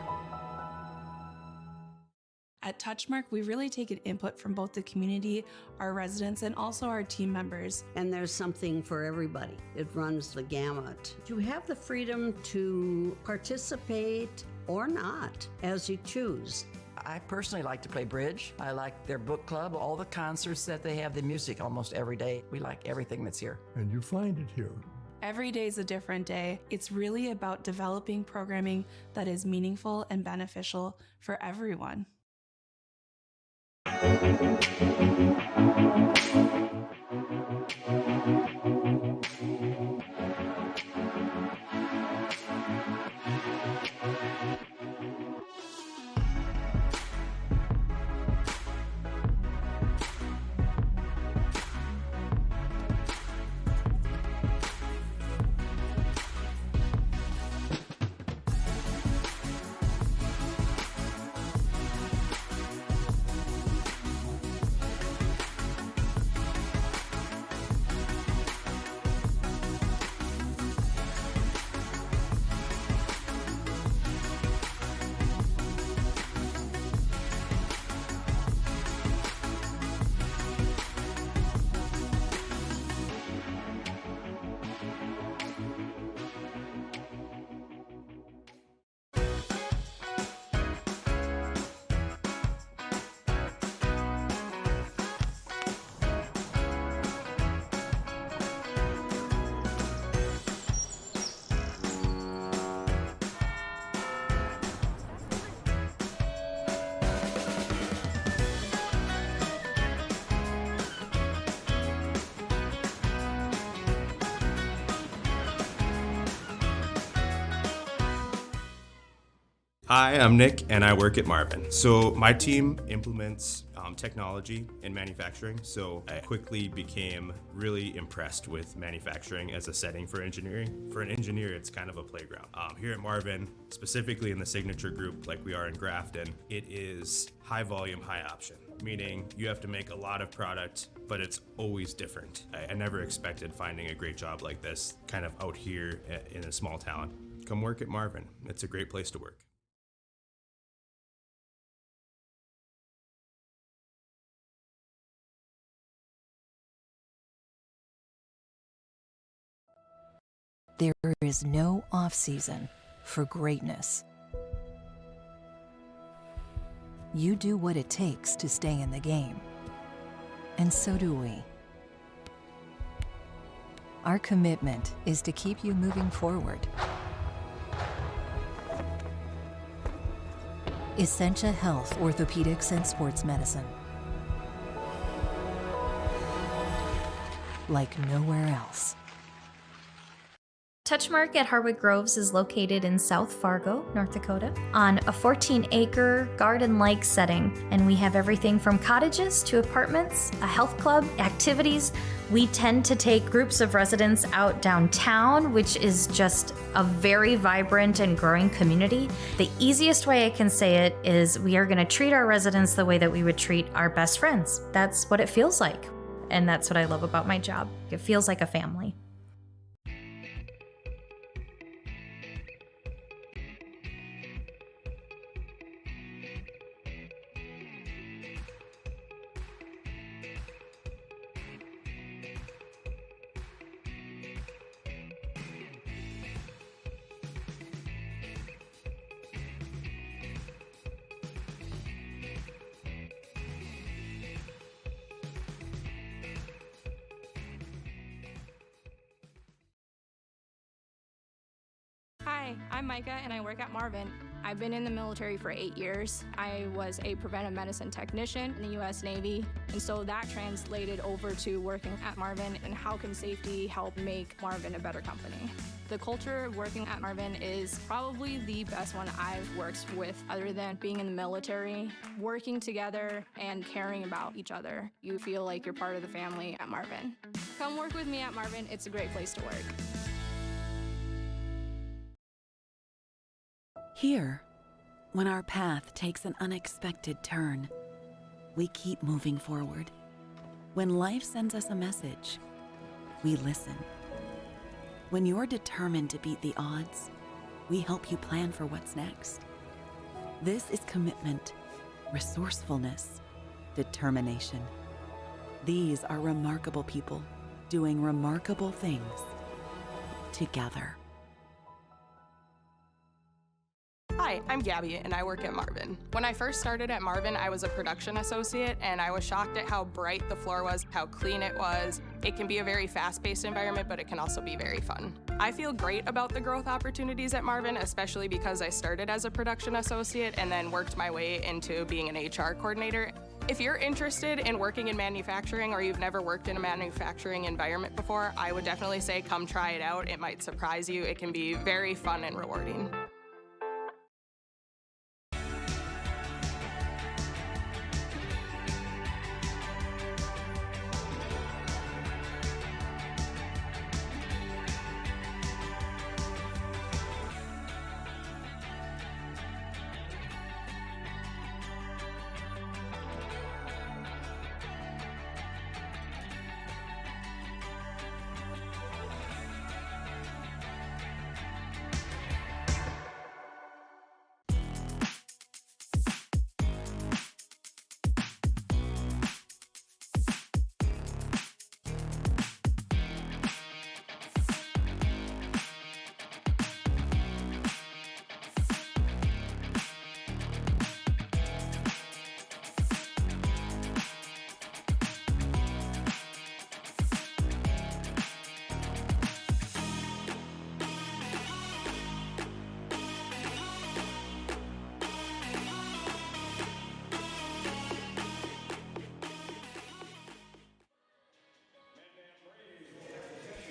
At Touchmark, we really take an input from both the community, our residents, and also our team members. And there's something for everybody. It runs the gamut. You have the freedom to participate or not, as you choose. I personally like to play bridge. I like their book club, all the concerts that they have, the music almost every day. We like everything that's here. And you find it here. Every day is a different day. It's really about developing programming that is meaningful and beneficial for everyone. Hi, I'm Nick and I work at Marvin. So my team implements technology in manufacturing, so I quickly became really impressed with manufacturing as a setting for engineering. For an engineer, it's kind of a playground. Here at Marvin, specifically in the signature group like we are in Grafton, it is high volume, high option, meaning you have to make a lot of product, but it's always different. I never expected finding a great job like this kind of out here in a small town. Come work at Marvin. It's a great place to work. There is no off-season for greatness. You do what it takes to stay in the game. And so do we. Our commitment is to keep you moving forward. Essentia Health, Orthopedics, and Sports Medicine. Like nowhere else. Touchmark at Hardwood Groves is located in South Fargo, North Dakota, on a 14-acre garden-like setting, and we have everything from cottages to apartments, a health club, activities. We tend to take groups of residents out downtown, which is just a very vibrant and growing community. The easiest way I can say it is we are going to treat our residents the way that we would treat our best friends. That's what it feels like, and that's what I love about my job. It feels like a family. Hi, I'm Micah and I work at Marvin. I've been in the military for 8 years. I was a preventive medicine technician in the U.S. Navy, and so that translated over to working at Marvin and how can safety help make Marvin a better company. The culture of working at Marvin is probably the best one I've worked with other than being in the military. Working together and caring about each other. You feel like you're part of the family at Marvin. Come work with me at Marvin. It's a great place to work. Here, when our path takes an unexpected turn, we keep moving forward. When life sends us a message, we listen. When you're determined to beat the odds, we help you plan for what's next. This is commitment, resourcefulness, determination. These are remarkable people doing remarkable things together. Hi, I'm Gabby, and I work at Marvin. When I first started at Marvin, I was a production associate, and I was shocked at how bright the floor was, how clean it was. It can be a very fast-paced environment, but it can also be very fun. I feel great about the growth opportunities at Marvin, especially because I started as a production associate and then worked my way into being an HR coordinator. If you're interested in working in manufacturing or you've never worked in a manufacturing environment before, I would definitely say come try it out. It might surprise you. It can be very fun and rewarding.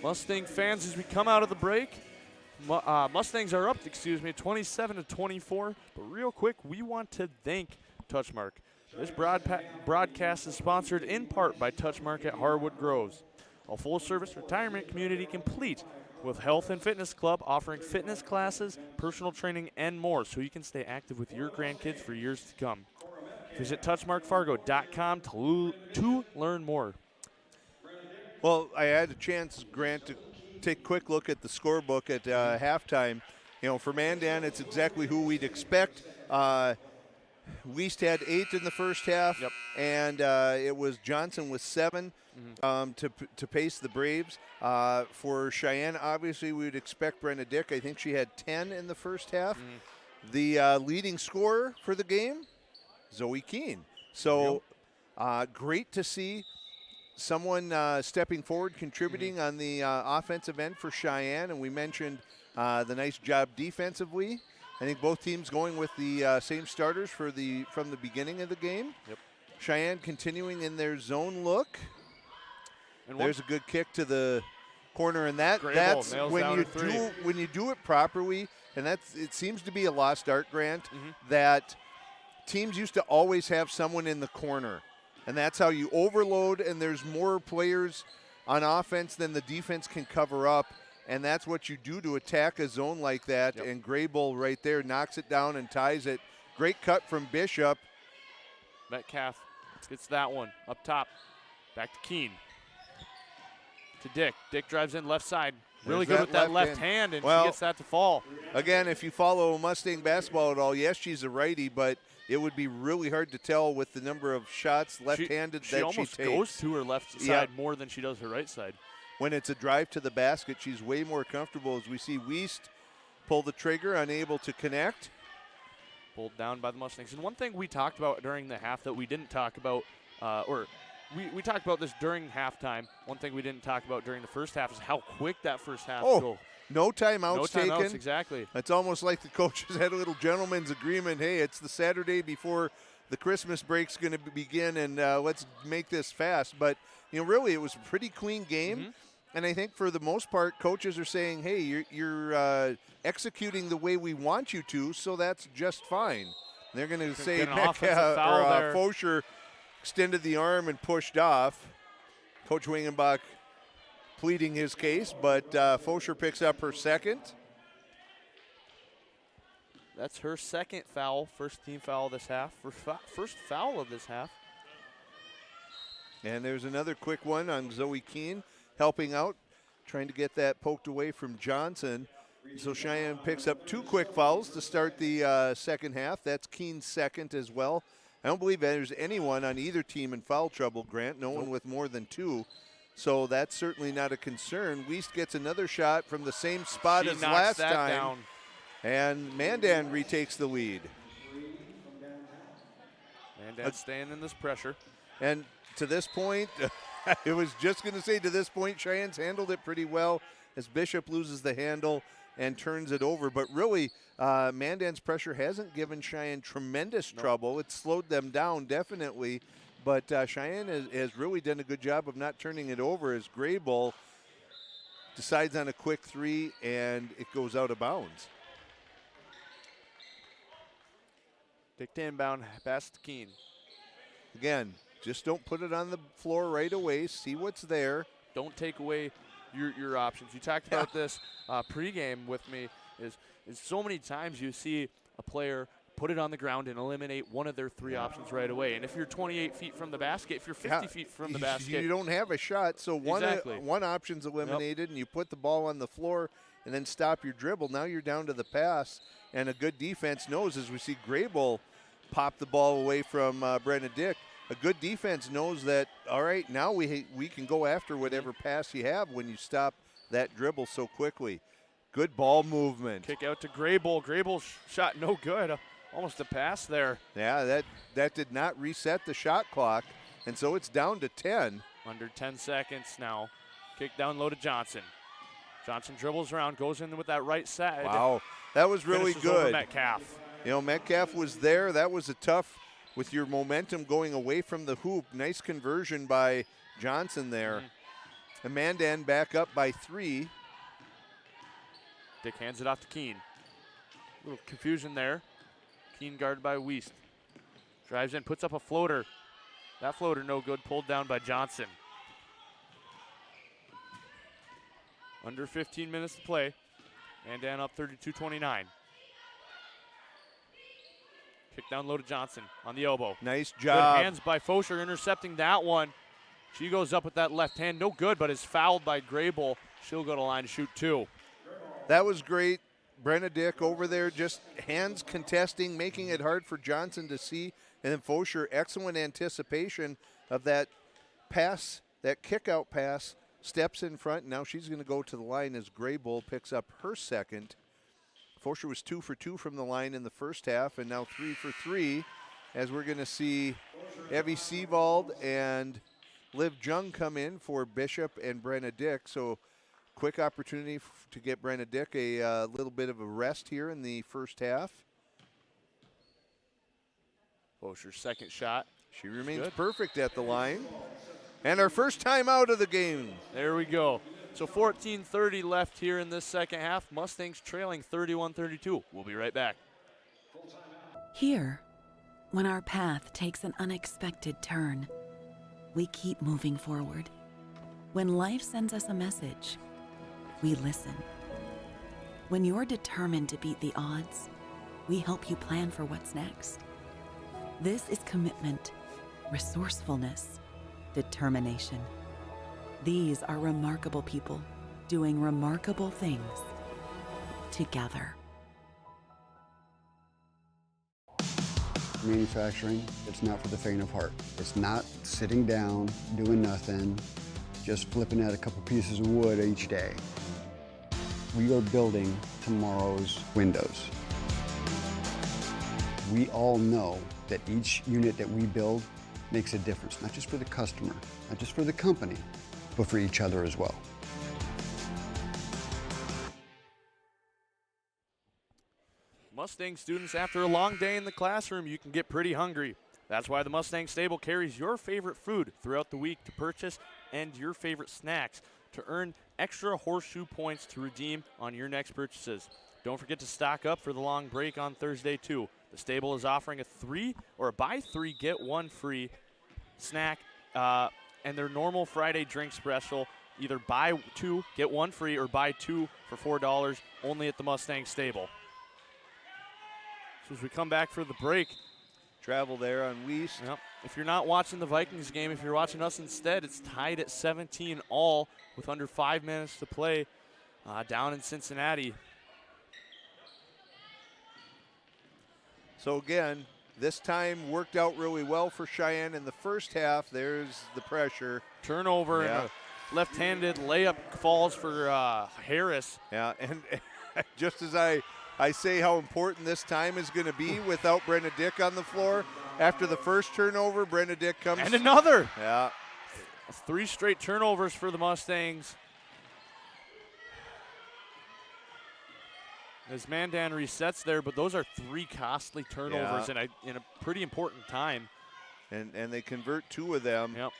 Mustang fans, as we come out of the break, Mustangs are up, 27-24. But real quick, we want to thank Touchmark. This broadcast is sponsored in part by Touchmark at Hardwood Groves, a full-service retirement community complete with health and fitness club offering fitness classes, personal training, and more, so you can stay active with your grandkids for years to come. Visit touchmarkfargo.com to learn more. Well, I had a chance, Grant, to take a quick look at the scorebook at halftime. You know, for Mandan, it's exactly who we'd expect. Weast had 8 in the first half, and it was Johnson with 7 to pace the Braves. For Cheyenne, obviously, we would expect Brenna Dick. I think she had 10 in the first half. The leading scorer for the game, Zoe Keene. So great to see someone stepping forward, contributing on the offensive end for Cheyenne, and we mentioned the nice job defensively. I think both teams going with the same starters from the beginning of the game. Cheyenne continuing in their zone look. And there's a good kick to the corner, and that's when you do it properly, and it seems to be a lost art, Grant, that teams used to always have someone in the corner. And that's how you overload, and there's more players on offense than the defense can cover up. And that's what you do to attack a zone like that. And Graybull right there knocks it down and ties it. Great cut from Bishop. Metcalf gets that one up top. Back to Keene. To Dick. Dick drives in left side. Really good with that left hand, and she gets that to fall. Again, if you follow Mustang basketball at all, yes, she's a righty, but it would be really hard to tell with the number of shots left-handed that she takes. She almost goes to her left side more than she does her right side. When it's a drive to the basket, she's way more comfortable, as we see Weist pull the trigger, unable to connect. Pulled down by the Mustangs. And one thing we talked about during the half that we didn't talk about, we talked about this during halftime. One thing we didn't talk about during the first half is how quick that first half go. No timeouts taken. No timeouts, exactly. It's almost like the coaches had a little gentleman's agreement. Hey, it's the Saturday before the Christmas break's going to begin, and let's make this fast. But, really, it was a pretty clean game. And I think for the most part, coaches are saying, hey, you're executing the way we want you to, so that's just fine. They're going to say Fosher extended the arm and pushed off. Coach Wingenbach pleading his case, but Fosher picks up her second. That's her second foul, first team foul this half, first foul of this half. And there's another quick one on Zoe Keene, helping out. trying to get that poked away from Johnson. So Cheyenne picks up 2 quick fouls to start the second half. That's Keene's second as well. I don't believe there's anyone on either team in foul trouble, Grant. No one with more than 2. So that's certainly not a concern. Wiest gets another shot from the same spot as last time. Down. And Mandan retakes the lead. Mandan staying in this pressure. And to this point, I was just going to say to this point, Cheyenne's handled it pretty well as Bishop loses the handle and turns it over. But really, Mandan's pressure hasn't given Cheyenne tremendous trouble. It's slowed them down, definitely. But Cheyenne has really done a good job of not turning it over as Graybull decides on a quick 3, and it goes out of bounds. Kicked inbound, pass to Keene. Again, just don't put it on the floor right away. See what's there. Don't take away your options. You talked about this pregame with me. Is so many times you see a player put it on the ground and eliminate one of their 3 options right away. And if you're 28 feet from the basket, if you're 50 feet from the basket, you don't have a shot. So one option's eliminated, and you put the ball on the floor and then stop your dribble. Now you're down to the pass, and a good defense knows, as we see Graybull pop the ball away from Brenna Dick. A good defense knows that, all right, now we can go after whatever pass you have when you stop that dribble so quickly. Good ball movement. Kick out to Graybull. Graybull's shot no good. Almost a pass there. Yeah, that did not reset the shot clock, and so it's down to 10. Under 10 seconds now. Kick down low to Johnson. Johnson dribbles around, goes in with that right side. Wow, that was really Finishes good. Over Metcalf. You know, Metcalf was there. That was a tough, with your momentum going away from the hoop. Nice conversion by Johnson there. And Mandan back up by 3. Dick hands it off to Keene. A little confusion there. Keene guarded by Wiest. Drives in, puts up a floater. That floater no good, pulled down by Johnson. Under 15 minutes to play. Mandan up 32-29. Kick down low to Johnson on the elbow. Nice job. Good hands by Fosher intercepting that one. She goes up with that left hand. No good, but is fouled by Graybull. She'll go to line to shoot 2. That was great. Brenna Dick over there, just hands contesting, making it hard for Johnson to see. And then Fosher, excellent anticipation of that pass, that kick-out pass, steps in front. Now she's going to go to the line as Graybull picks up her second. Fosher was 2 for 2 from the line in the first half, and now 3 for 3, as we're going to see Evie Seavald and Liv Jung come in for Bishop and Brenna Dick. So quick opportunity to get Brenna Dick a little bit of a rest here in the first half. Fosher's second shot. She remains perfect at the line. And our first time out of the game. There we go. So 14:30 left here in this second half. Mustangs trailing 31-32. We'll be right back. Here, when our path takes an unexpected turn, we keep moving forward. When life sends us a message, we listen. When you're determined to beat the odds, we help you plan for what's next. This is commitment, resourcefulness, determination. These are remarkable people doing remarkable things together. Manufacturing, it's not for the faint of heart. It's not sitting down, doing nothing, just flipping at a couple pieces of wood each day. We are building tomorrow's windows. We all know that each unit that we build makes a difference, not just for the customer, not just for the company, but for each other as well. Mustang students, after a long day in the classroom, you can get pretty hungry. That's why the Mustang Stable carries your favorite food throughout the week to purchase and your favorite snacks to earn extra horseshoe points to redeem on your next purchases. Don't forget to stock up for the long break on Thursday too. The Stable is offering a buy 3 get 1 free snack and their normal Friday drink special, either buy 2 get 1 free or buy 2 for $4 only at the Mustang Stable. So as we come back for the break, travel there on Wiest. Yep. if you're not watching the Vikings game, if you're watching us instead, it's tied at 17 all with under 5 minutes to play down in Cincinnati. So again, this time worked out really well for Cheyenne in the first half. There's the pressure. Turnover and a left-handed layup falls for Harris. Yeah, and just as I say how important this time is going to be without Brenna Dick on the floor, after the first turnover, Brenna Dick comes. And another. Yeah. 3 straight turnovers for the Mustangs. As Mandan resets there, but those are 3 costly turnovers in a pretty important time. And they convert 2 of them. Yep.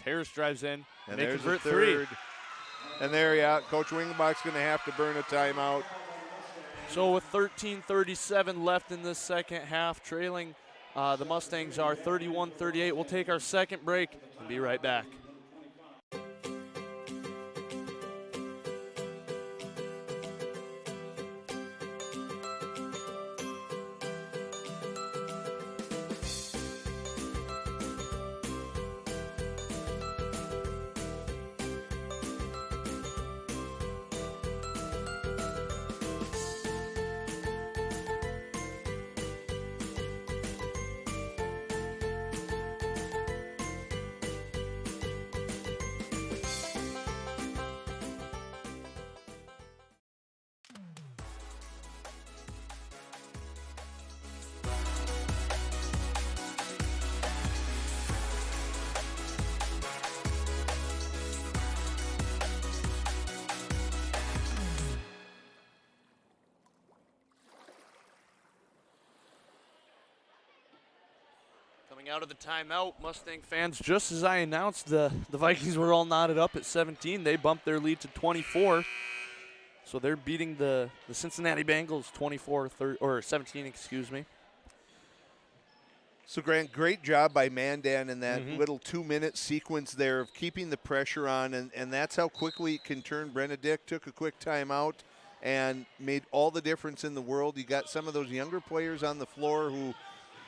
Harris drives in, and they there's convert the third. 3. And there, Coach Wingenbach's going to have to burn a timeout. So with 13:37 left in this second half, trailing the Mustangs are 31-38. We'll take our second break and be right back. Coming out of the timeout, Mustang fans, just as I announced the Vikings were all knotted up at 17, they bumped their lead to 24. So they're beating the Cincinnati Bengals 17, excuse me. So, Grant, great job by Mandan in that little 2-minute sequence there of keeping the pressure on, and that's how quickly it can turn. Brenna Dick took a quick timeout and made all the difference in the world. You got some of those younger players on the floor who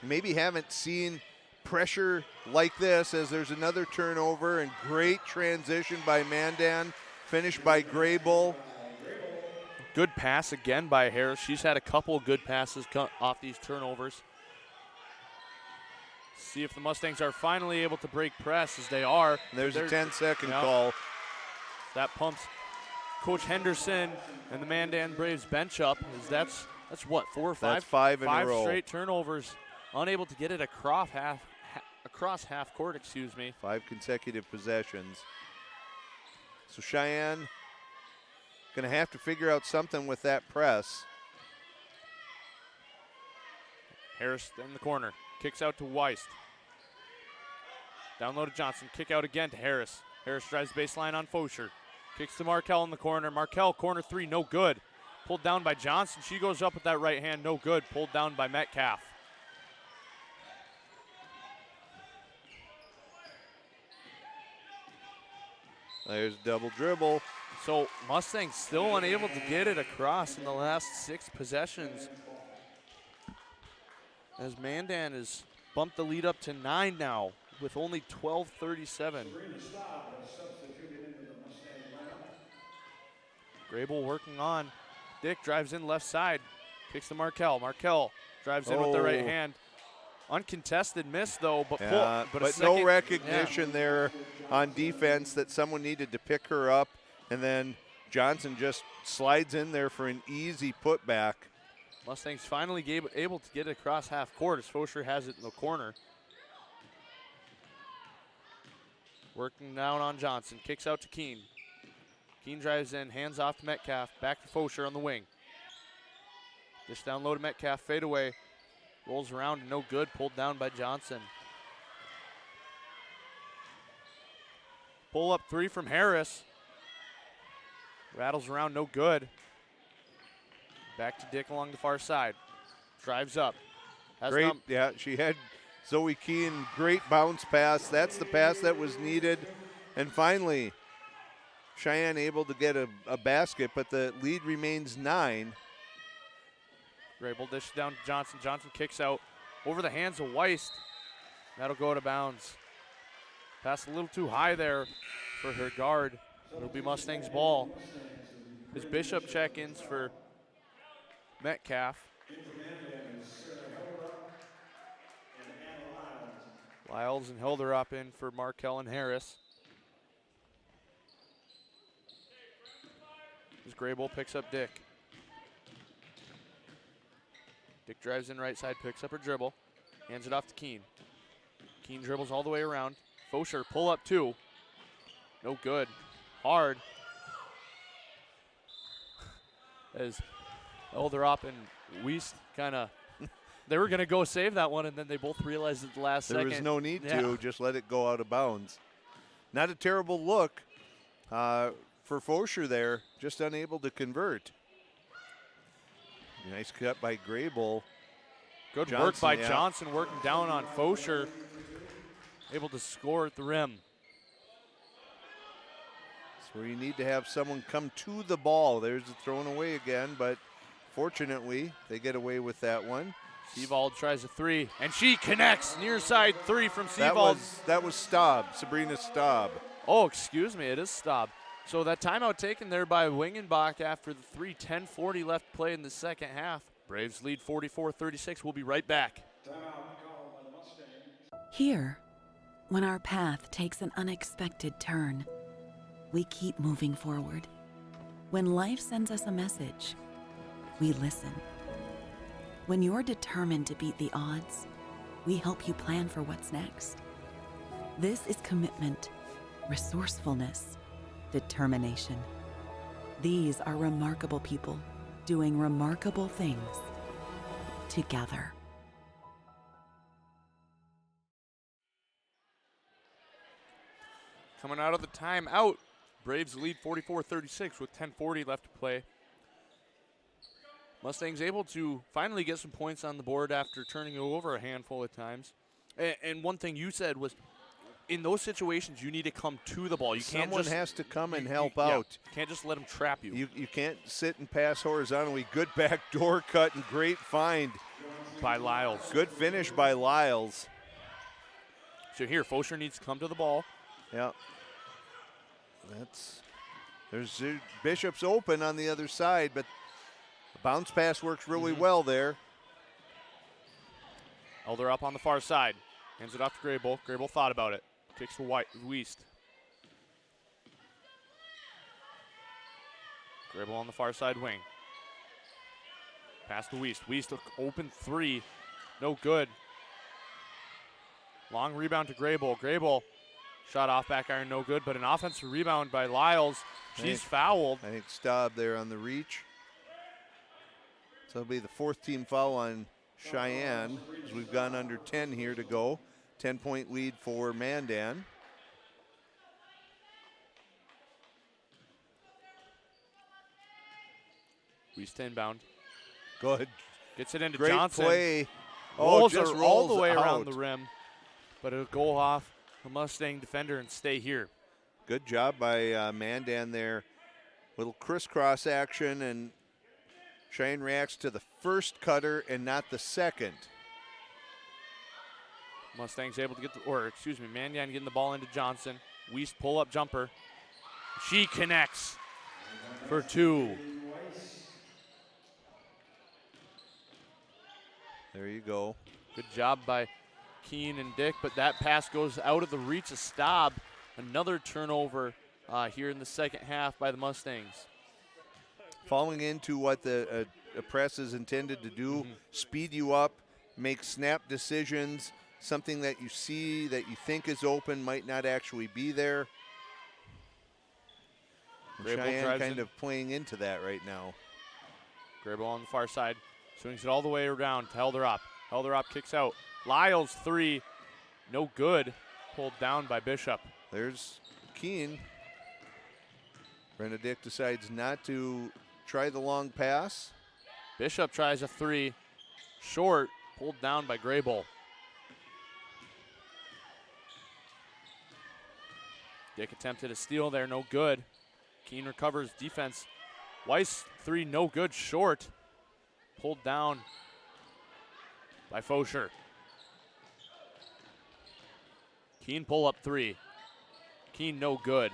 maybe haven't seen pressure like this, as there's another turnover, and great transition by Mandan, finished by Graybull. Good pass again by Harris. She's had a couple of good passes off these turnovers. See if the Mustangs are finally able to break press, as they are. There's a 10-second call. That pumps Coach Henderson and the Mandan Braves bench up, as that's what, 4 or 5? That's 5 in a row. 5 straight turnovers, unable to get it across half court, excuse me. 5 consecutive possessions. So Cheyenne going to have to figure out something with that press. Harris in the corner, kicks out to Weist. Down low to Johnson, kick out again to Harris. Harris drives baseline on Fosher. Kicks to Markell in the corner. Markell, corner 3, no good. Pulled down by Johnson. She goes up with that right hand, no good. Pulled down by Metcalf. There's double dribble. So Mustangs still unable to get it across in the last 6 possessions, as Mandan has bumped the lead up to 9 now with only 12:37. Graybull working on. Dick drives in left side, kicks to Markell. Markell drives in with the right hand. Uncontested miss though, but no recognition there on defense that someone needed to pick her up, and then Johnson just slides in there for an easy putback. Mustangs finally able to get it across half court, as Fosher has it in the corner. Working down on Johnson, kicks out to Keene. Keene drives in, hands off to Metcalf, back to Fosher on the wing. Dish down low to Metcalf, fade away. Rolls around, no good, pulled down by Johnson. Pull up 3 from Harris. Rattles around, no good. Back to Dick along the far side. Drives up. Great, she had Zoe Keene, great bounce pass. That's the pass that was needed. And finally, Cheyenne able to get a basket, but the lead remains 9. Graybull dish down to Johnson. Johnson kicks out over the hands of Weist. That'll go to bounds. Pass a little too high there for her guard. It'll be Mustangs ball. His Bishop check-ins for Metcalf. Lyles and Hilderup in for Markel and Harris. As Grable picks up Dick. Dick drives in right side, picks up her dribble, hands it off to Keene. Keene dribbles all the way around. Fosher pull up 2. No good. Hard. As Hilderup and Wiest kind of, they were going to go save that one, and then they both realized at the last second. There was no need to. Just let it go out of bounds. Not a terrible look for Fosher there, just unable to convert. Nice cut by Grable. Good Johnson, work by Johnson, working down on Fosher. Able to score at the rim. That's where you need to have someone come to the ball. There's the thrown away again, but fortunately, they get away with that one. Seavold tries a 3, and she connects. Near side 3 from Seavold. That was Staub, Sabrina Staub. Oh, excuse me, it is Staub. So that timeout taken there by Wingenbach after the 3, 10:40 left to play in the second half. Braves lead 44-36. We'll be right back. Here, when our path takes an unexpected turn, we keep moving forward. When life sends us a message, we listen. When you're determined to beat the odds, we help you plan for what's next. This is commitment, resourcefulness, determination. These are remarkable people doing remarkable things together. Coming out of the timeout, Braves lead 44-36 with 10:40 left to play. Mustangs able to finally get some points on the board after turning it over a handful of times. And one thing you said was, in those situations, you need to come to the ball. You can't Someone just, has to come and help out. You can't just let them trap you. You can't sit and pass horizontally. Good back door cut and great find by Lyles. Good finish by Lyles. So here, Fosher needs to come to the ball. Yeah. There's Bishop's open on the other side, but the bounce pass works really well there. Elder up on the far side. Hands it off to Grable. Grable thought about it. Kicks to Wiest. Grable on the far side wing. Pass to Wiest. Wiest open 3. No good. Long rebound to Grable. Grable shot off back iron, no good, but an offensive rebound by Lyles. She's fouled. I think Staub there on the reach. So it'll be the 4th team foul on Cheyenne, as we've gone under 10 here to go. 10-point lead for Mandan. Wiest inbound. Good. Gets it into Great Johnson. Play. Rolls just her all the way out. around the rim, but it'll go off the Mustang defender and stay here. Good job by Mandan there. Little crisscross action, and Cheyenne reacts to the first cutter and not the second. Mustangs able to get Mandan getting the ball into Johnson. Wiest pull up jumper. She connects for 2. There you go. Good job by Keene and Dick, but that pass goes out of the reach of Staub. Another turnover here in the second half by the Mustangs. Falling into what the press is intended to do, speed you up, make snap decisions. Something that you see that you think is open might not actually be there. Cheyenne kind of playing into that right now. Grable on the far side. Swings it all the way around to Helderop. Helderop kicks out. Lyles 3. No good. Pulled down by Bishop. There's Keene. Brenda Dick decides not to try the long pass. Bishop tries a 3. Short. Pulled down by Grable. Dick attempted a steal there. No good. Keene recovers defense. Weiss 3. No good. Short. Pulled down by Fosher. Keene pull up 3. Keene no good.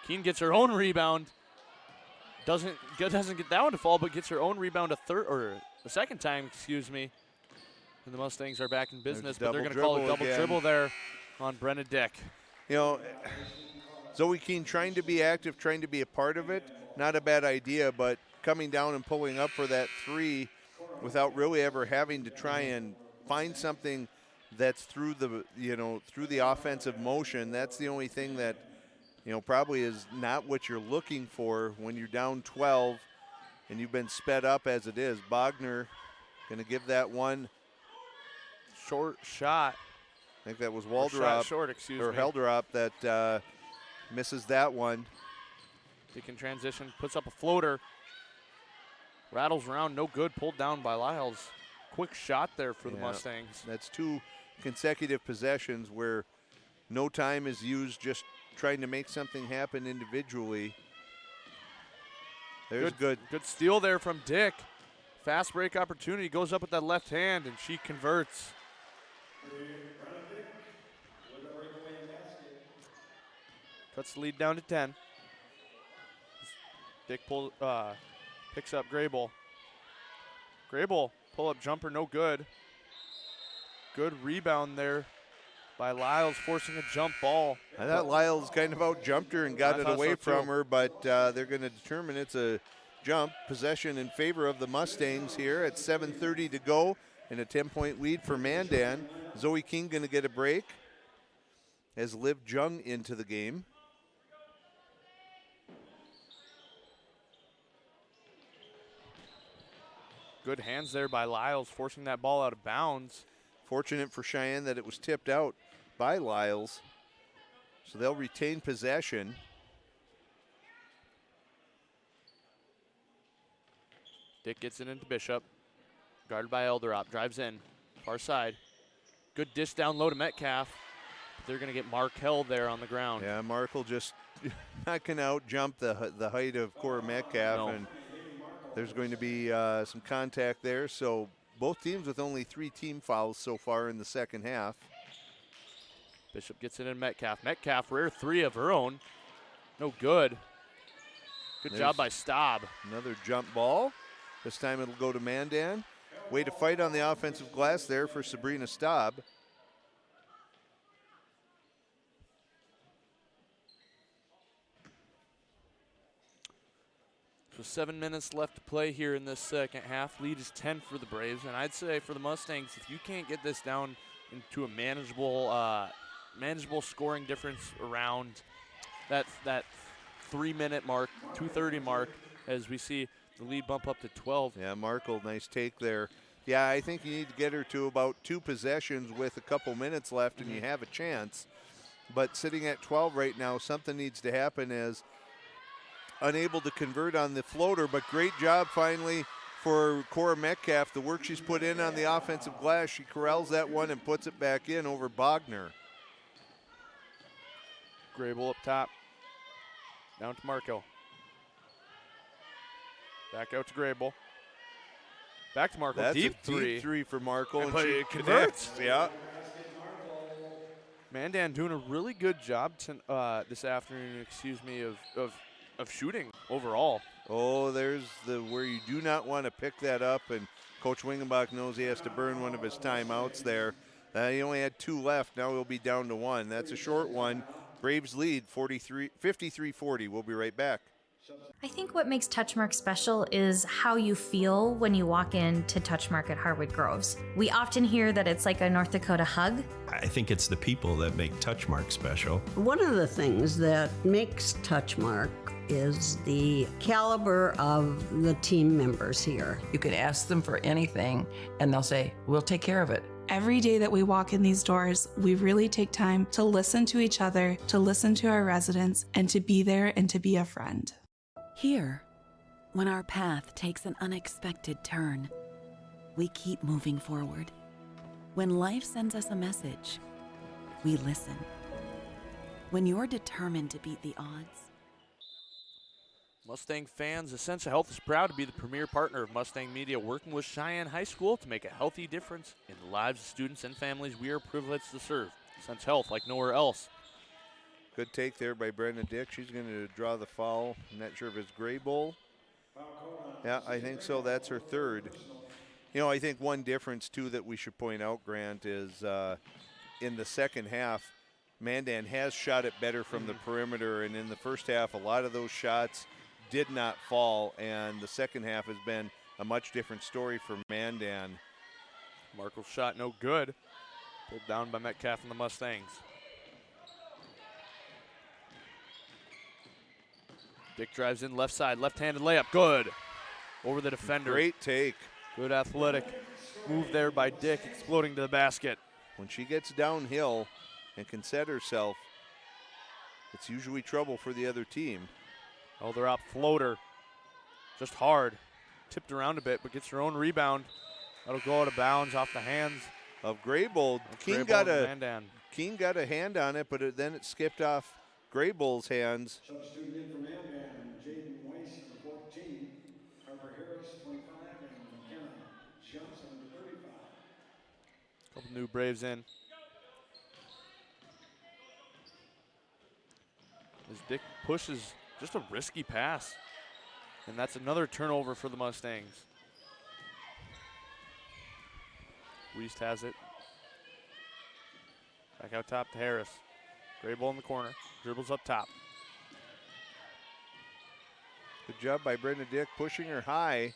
Keene gets her own rebound. Doesn't get that one to fall, but gets her own rebound a second time, excuse me. And the Mustangs are back in business, but they're going to call a double dribble there on Brenna Dick. You know, Zoe Keene trying to be active, trying to be a part of it, not a bad idea, but coming down and pulling up for that 3 without really ever having to try and find something that's through the offensive motion. That's the only thing that, probably is not what you're looking for when you're down 12 and you've been sped up as it is. Bogner going to give that one. Short shot. I think that was Waldrop. Short, excuse me. Helderop that misses that one. He can transition, puts up a floater. Rattles around, no good, pulled down by Lyles. Quick shot there for the Mustangs. That's 2 consecutive possessions where no time is used, just trying to make something happen individually. There's good. Good steal there from Dick. Fast break opportunity, goes up with that left hand, and she converts. Cuts the lead down to 10. Dick picks up Grable. Grable, pull-up jumper, no good. Good rebound there by Lyles, forcing a jump ball. I thought Lyles kind of out-jumped her and got it away from her, but they're going to determine it's a jump. Possession in favor of the Mustangs here at 7:30 to go and a 10-point lead for Mandan. Zoe Keene going to get a break as Liv Jung into the game. Good hands there by Lyles, forcing that ball out of bounds. Fortunate for Cheyenne that it was tipped out by Lyles. So they'll retain possession. Dick gets it into Bishop. Guarded by Elderop, drives in, far side. Good dish down low to Metcalf. They're going to get Markel there on the ground. Yeah, Markel just not going to out-jump the height of Cora Metcalf, and there's going to be some contact there. So both teams with only 3 team fouls so far in the second half. Bishop gets it in Metcalf. Metcalf, rare 3 of her own. No good. Good job by Staub. Another jump ball. This time it'll go to Mandan. Way to fight on the offensive glass there for Sabrina Staub. So 7 minutes left to play here in this second half. Lead is 10 for the Braves, and I'd say for the Mustangs, if you can't get this down into a manageable scoring difference around that 3-minute mark, 2:30 mark, as we see the lead bump up to 12. Yeah, Markle, nice take there. Yeah, I think you need to get her to about 2 possessions with a couple minutes left, and you have a chance. But sitting at 12 right now, something needs to happen as unable to convert on the floater, but great job finally for Cora Metcalf. The work she's put in on the offensive glass, she corrals that one and puts it back in over Bogner. Grable up top. Down to Marco. Back out to Grable. Back to Marco. That's deep a three. Deep 3 for Marco. And she converts. Yeah. Mandan doing a really good job this afternoon, of shooting overall. Oh, there's where you do not want to pick that up, and Coach Wingenbach knows he has to burn one of his timeouts there. He only had 2 left. Now he'll be down to 1. That's a short one. Braves lead 53-40. We'll be right back. I think what makes Touchmark special is how you feel when you walk into Touchmark at Harwood Groves. We often hear that it's like a North Dakota hug. I think it's the people that make Touchmark special. One of the things that makes Touchmark is the caliber of the team members here. You could ask them for anything, and they'll say, we'll take care of it. Every day that we walk in these doors, we really take time to listen to each other, to listen to our residents, and to be there and to be a friend. Here, when our path takes an unexpected turn, we keep moving forward. When life sends us a message, we listen. When you're determined to beat the odds, Mustang fans, Essentia Health is proud to be the premier partner of Mustang Media, working with Cheyenne High School to make a healthy difference in the lives of students and families we are privileged to serve. Essentia Health like nowhere else. Good take there by Brenda Dick. She's going to draw the foul. I'm not sure if it's Graybull. Yeah, I think so. That's her third. You know, I think one difference, too, that we should point out, Grant, is in the second half, Mandan has shot it better from the perimeter, and in the first half, a lot of those shots did not fall, and the second half has been a much different story for Mandan. Markle's shot no good. Pulled down by Metcalf and the Mustangs. Dick drives in left side, left-handed layup, good. Over the defender. Great take. Good athletic move there by Dick, exploding to the basket. When she gets downhill and can set herself, it's usually trouble for the other team. Oh, they're up floater. Just hard. Tipped around a bit, but gets her own rebound. That'll go out of bounds off the hands of Graybull. Keen got a hand on it, but then it skipped off Graybull's hands. Substitute in for Mandan, Jaden Weiss, number 14, Harper Harris, 25, and McKenna Johnson, number 35. Couple new Braves in. As Dick pushes, just a risky pass. And that's another turnover for the Mustangs. Weist has it. Back out top to Harris. Graybull in the corner. Dribbles up top. Good job by Brenda Dick pushing her high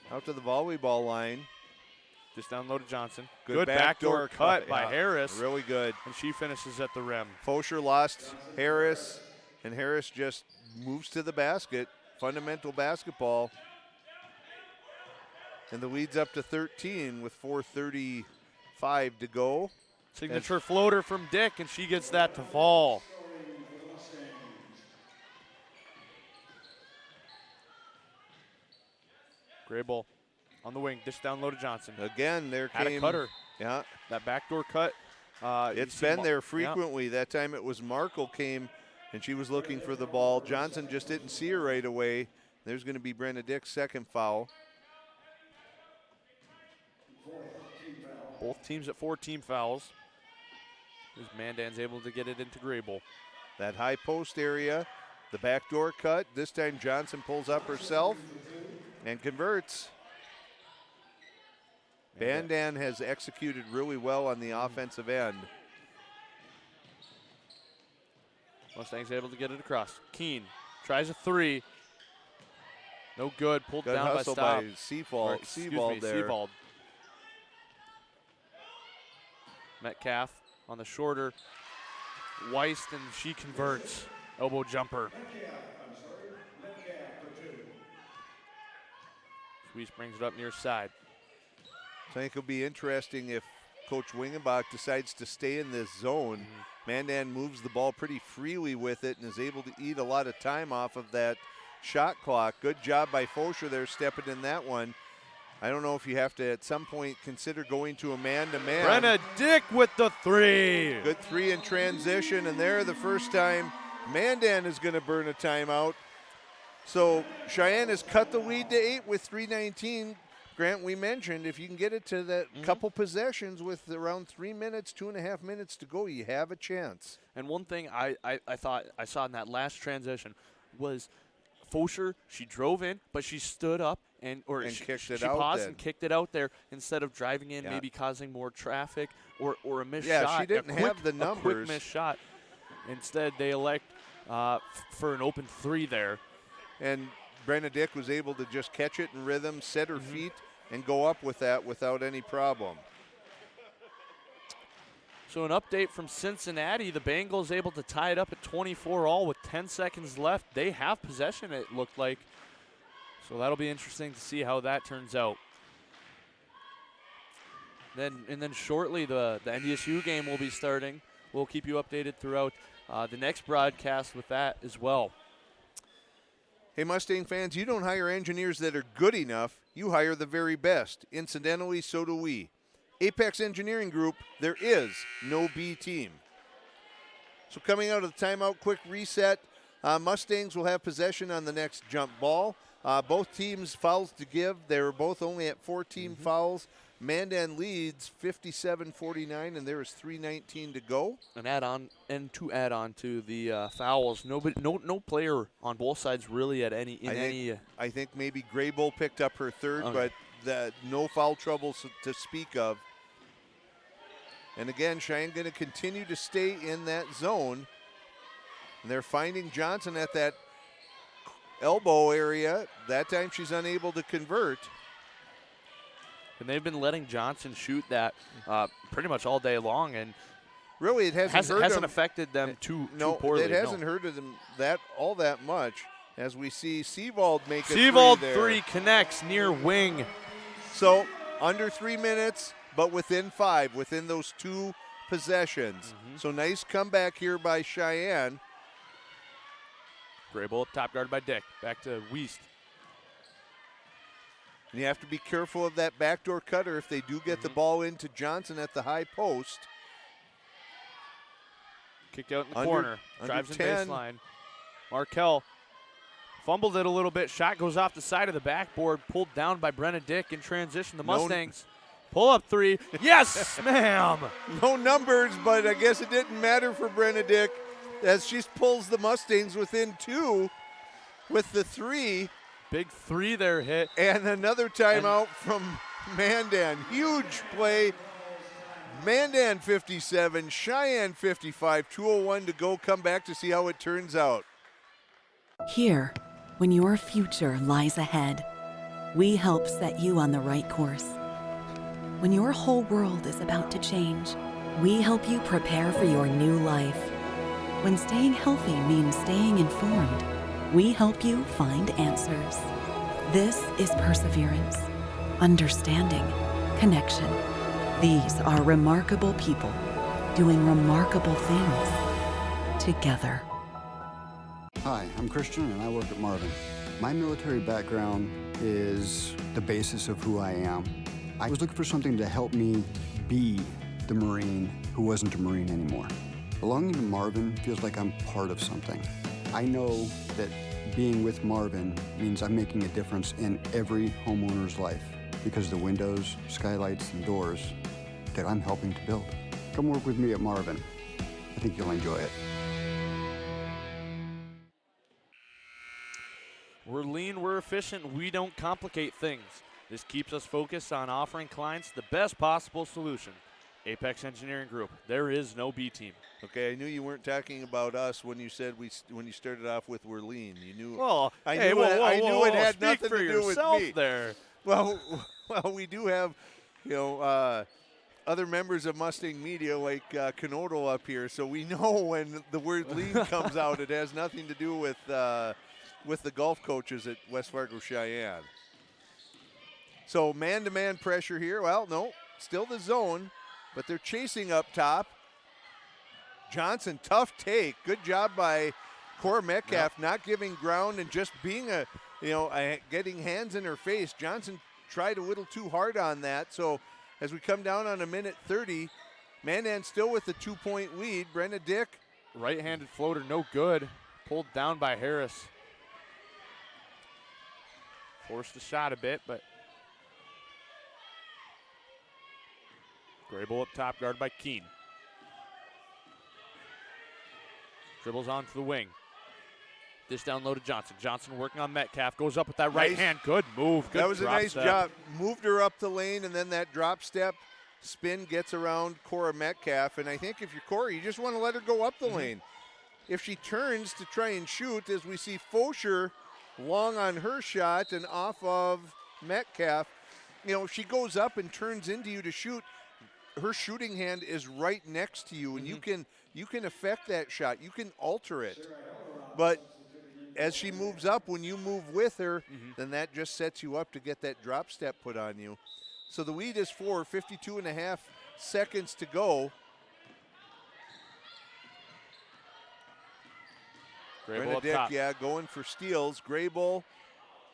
out to the volleyball line. Just down low to Johnson. Good backdoor cut by Harris. Really good. And she finishes at the rim. Fosher lost Harris, and Harris just moves to the basket. Fundamental basketball. And the lead's up to 13 with 4:35 to go. Signature floater from Dick, and she gets that to fall. Graybull on the wing, dish down low to Johnson. Again, there Had came a cutter. Yeah, that backdoor cut. It's been there frequently. Yeah. That time it was Markle came, and she was looking for the ball. Johnson just didn't see her right away. There's going to be Brenda Dick's second foul. Both teams at 4 team fouls. As Mandan's able to get it into Graybull. That high post area, the backdoor cut. This time Johnson pulls up herself and converts. Mandan has executed really well on the offensive end. Mustangs able to get it across. Keene tries a 3. No good. Pulled Good down by hustle Stop. by Seabald there. Seabald. Metcalf on the shorter. Weist, and she converts. Elbow jumper. Weiss brings it up near side. I think it'll be interesting if Coach Wingenbach decides to stay in this zone. Mandan moves the ball pretty freely with it and is able to eat a lot of time off of that shot clock. Good job by Fosher there stepping in that one. I don't know if you have to at some point consider going to a man-to-man. Brenna Dick with the 3. Good 3 in transition, and there the first time Mandan is going to burn a timeout. So Cheyenne has cut the lead to 8 with 3:19. Grant, we mentioned if you can get it to that couple possessions with around 3 minutes, 2.5 minutes to go, you have a chance. And one thing I thought I saw in that last transition was Fosher, she drove in, but she stood up and kicked it she out paused then. and kicked it out there instead of driving in, maybe causing more traffic or a missed Yeah, shot. she didn't have the numbers. A quick missed shot. Instead, they elect for an open 3 there. And Brenna Dick was able to just catch it in rhythm, set her feet, and go up with that without any problem. So an update from Cincinnati. The Bengals able to tie it up at 24 all with 10 seconds left. They have possession, it looked like. So that'll be interesting to see how that turns out. Then shortly the NDSU game will be starting. We'll keep you updated throughout the next broadcast with that as well. Hey, Mustang fans, you don't hire engineers that are good enough. You hire the very best. Incidentally, so do we. Apex Engineering Group, there is no B team. So coming out of the timeout, quick reset. Mustangs will have possession on the next jump ball. Both teams fouls to give. They were both only at 14 fouls. Mandan leads 57-49, and there is 3:19 to go. To add on to the fouls, no player on both sides really at any. I think maybe Graybull picked up her third, Okay. but no foul trouble to speak of. And again, Cheyenne going to continue to stay in that zone. And they're finding Johnson at that elbow area. That time she's unable to convert. And they've been letting Johnson shoot that pretty much all day long, and really it hasn't affected them too no, poorly. It hasn't hurted them all that much, as we see Seavold make a Seavold three connects near wing. So under 3 minutes, but within 5, within those 2 possessions. So nice comeback here by Cheyenne. Graybull up top, guarded by Dick. Back to Wiest. And you have to be careful of that backdoor cutter if they do get the ball into Johnson at the high post. Kicked out in the corner. Drives in 10. baseline. Markel fumbled it a little bit. Shot goes off the side of the backboard. Pulled down by Brenna Dick in transition. The Mustangs pull up 3. Yes, ma'am. No numbers, but I guess it didn't matter for Brenna Dick as she pulls the Mustangs within 2 with the 3. Big 3 there hit. And another timeout from Mandan. Huge play. Mandan 57, Cheyenne 55, 2:01 to go. Come back to see how it turns out. Here, when your future lies ahead, we help set you on the right course. When your whole world is about to change, we help you prepare for your new life. When staying healthy means staying informed, we help you find answers. This is perseverance, understanding, connection. These are remarkable people doing remarkable things together. Hi, I'm Christian and I work at Marvin. My military background is the basis of who I am. I was looking for something to help me be the Marine who wasn't a Marine anymore. Belonging to Marvin feels like I'm part of something. I know that being with Marvin means I'm making a difference in every homeowner's life because the windows, skylights, and doors that I'm helping to build. Come work with me at Marvin. I think you'll enjoy it. We're lean, we're efficient, we don't complicate things. This keeps us focused on offering clients the best possible solution. Apex Engineering Group, there is no B team. Okay, I knew you weren't talking about us when you said when you started off with we're lean. You knew. Well, I hey, knew it had speak nothing for to do with yourself me. there. Well, we do have, other members of Mustang Media like Canodal up here, so we know when the word lean comes out, it has nothing to do with the golf coaches at West Fargo Cheyenne. So man-to-man pressure here. Well, no, still the zone, but they're chasing up top. Johnson, tough take. Good job by Cora Metcalf, not giving ground and just being getting hands in her face. Johnson tried a little too hard on that. So as we come down on 1:30, Mandan still with the 2-point lead. Brenna Dick. Right-handed floater, no good. Pulled down by Harris. Forced the shot a bit, but Graybull up top, guarded by Keene. Dribbles onto the wing. This down low to Johnson. Johnson working on Metcalf. Goes up with that right hand. Good move. Good that was a nice step. job. Moved her up the lane, and then that drop step spin gets around Cora Metcalf. And I think if you're Cora, you just want to let her go up the lane. If she turns to try and shoot, as we see Fosher long on her shot and off of Metcalf, if she goes up and turns into you to shoot, her shooting hand is right next to you, and you can affect that shot. You can alter it. But as she moves up, when you move with her, then that just sets you up to get that drop step put on you. So the lead is 4, 52.5 seconds to go. Graybull up Dick, top. going for steals. Graybull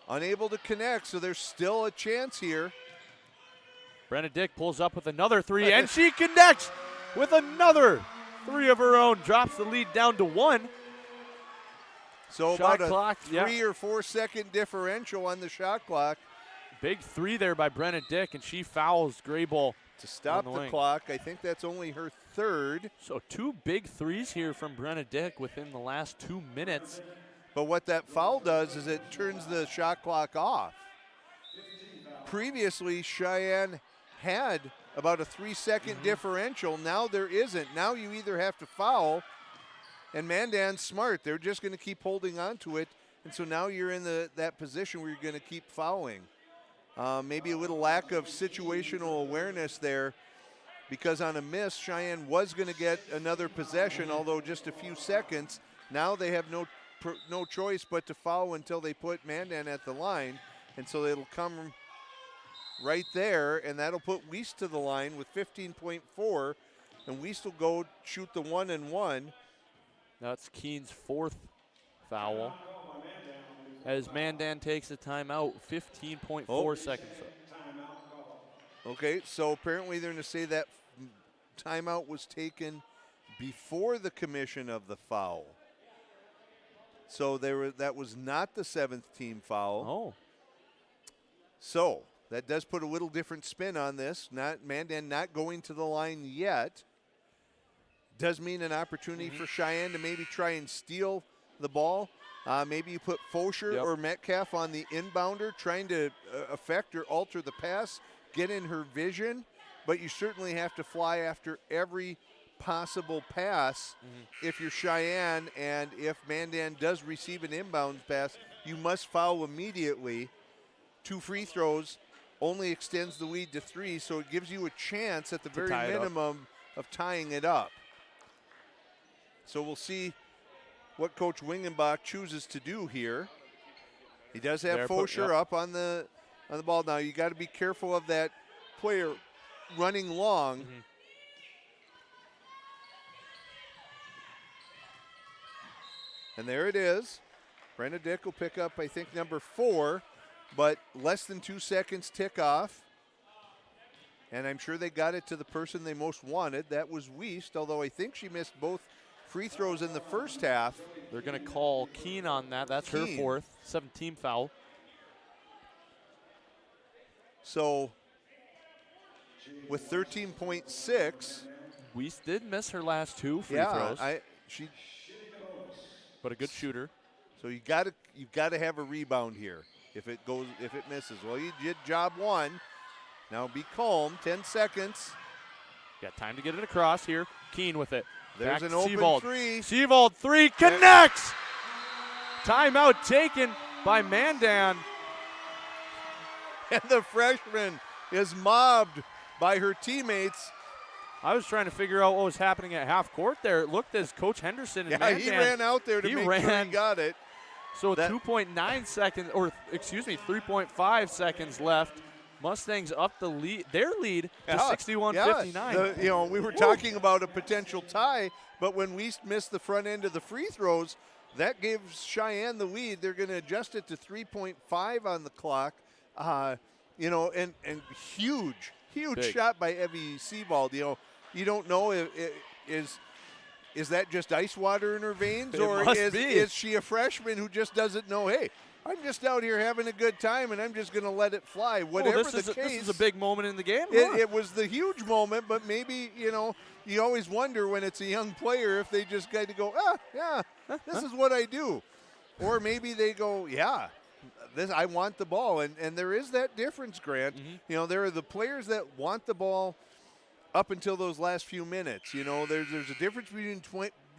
unable to connect, so there's still a chance here. Brenna Dick pulls up with another 3, and she connects with another 3 of her own. Drops the lead down to 1. So Shot about a clock, 3 or 4 second differential on the shot clock. Big three there by Brenna Dick, and she fouls Graybull to stop the clock. I think that's only her third. So 2 big threes here from Brenna Dick within the last 2 minutes. But what that foul does is it turns the shot clock off. Previously, Cheyenne had about a 3 second differential. Now there isn't. Now you either have to foul, and Mandan's smart. They're just going to keep holding on to it. And so now you're in that position where you're going to keep fouling. Maybe a little lack of situational awareness there, because on a miss, Cheyenne was going to get another possession, although just a few seconds. Now they have no choice but to foul until they put Mandan at the line. And so it'll come right there, and that'll put Wiest to the line with 15.4, and Wiest will go shoot the 1-and-1. That's Keen's 4th foul. As Mandan takes a timeout, 15.4 seconds. Okay, so apparently they're going to say that timeout was taken before the commission of the foul. So that was not the 7th team foul. Oh. So that does put a little different spin on this. Mandan not going to the line yet. Does mean an opportunity for Cheyenne to maybe try and steal the ball. Maybe you put Fosher or Metcalf on the inbounder, trying to affect or alter the pass, get in her vision. But you certainly have to fly after every possible pass if you're Cheyenne, and if Mandan does receive an inbound pass, you must foul immediately. 2 free throws only extends the lead to 3, so it gives you a chance at the very minimum of tying it up. So we'll see what Coach Wingenbach chooses to do here. He does have Fosher up on the ball. Now you got to be careful of that player running long. And there it is. Brenna Dick will pick up, I think, number 4, but less than 2 seconds tick off. And I'm sure they got it to the person they most wanted. That was Wiest, although I think she missed both free throws in the first half. They're going to call Keen on that. That's her 4th, 7th foul. So with 13.6. Wiest did miss her last 2 free throws. But a good shooter. So you've got to have a rebound here if it misses. Well, you did job 1. Now be calm. 10 seconds. Got time to get it across here. Keen with it. There's Back an open Seavold. 3. Seavold 3 connects. Timeout taken by Mandan. And the freshman is mobbed by her teammates. I was trying to figure out what was happening at half court there. It looked as Coach Henderson and Mandan, he ran out there to make sure he got it. So 2.9 seconds, or excuse me, 3.5 seconds left. Mustangs up the lead, their lead to 61-59. We were talking about a potential tie, but when Wiest missed the front end of the free throws, that gives Cheyenne the lead. They're going to adjust it to 3.5 on the clock. And huge Big shot by Evie Seavold. You don't know is that just ice water in her veins, or is she a freshman who just doesn't know, hey, I'm just out here having a good time and I'm just going to let it fly. Whatever the case. This is a big moment in the game. It was the huge moment, but maybe, you always wonder when it's a young player if they just got to go, this is what I do. Or maybe they go, I want the ball. And there is that difference, Grant. There are the players that want the ball up until those last few minutes. There's a difference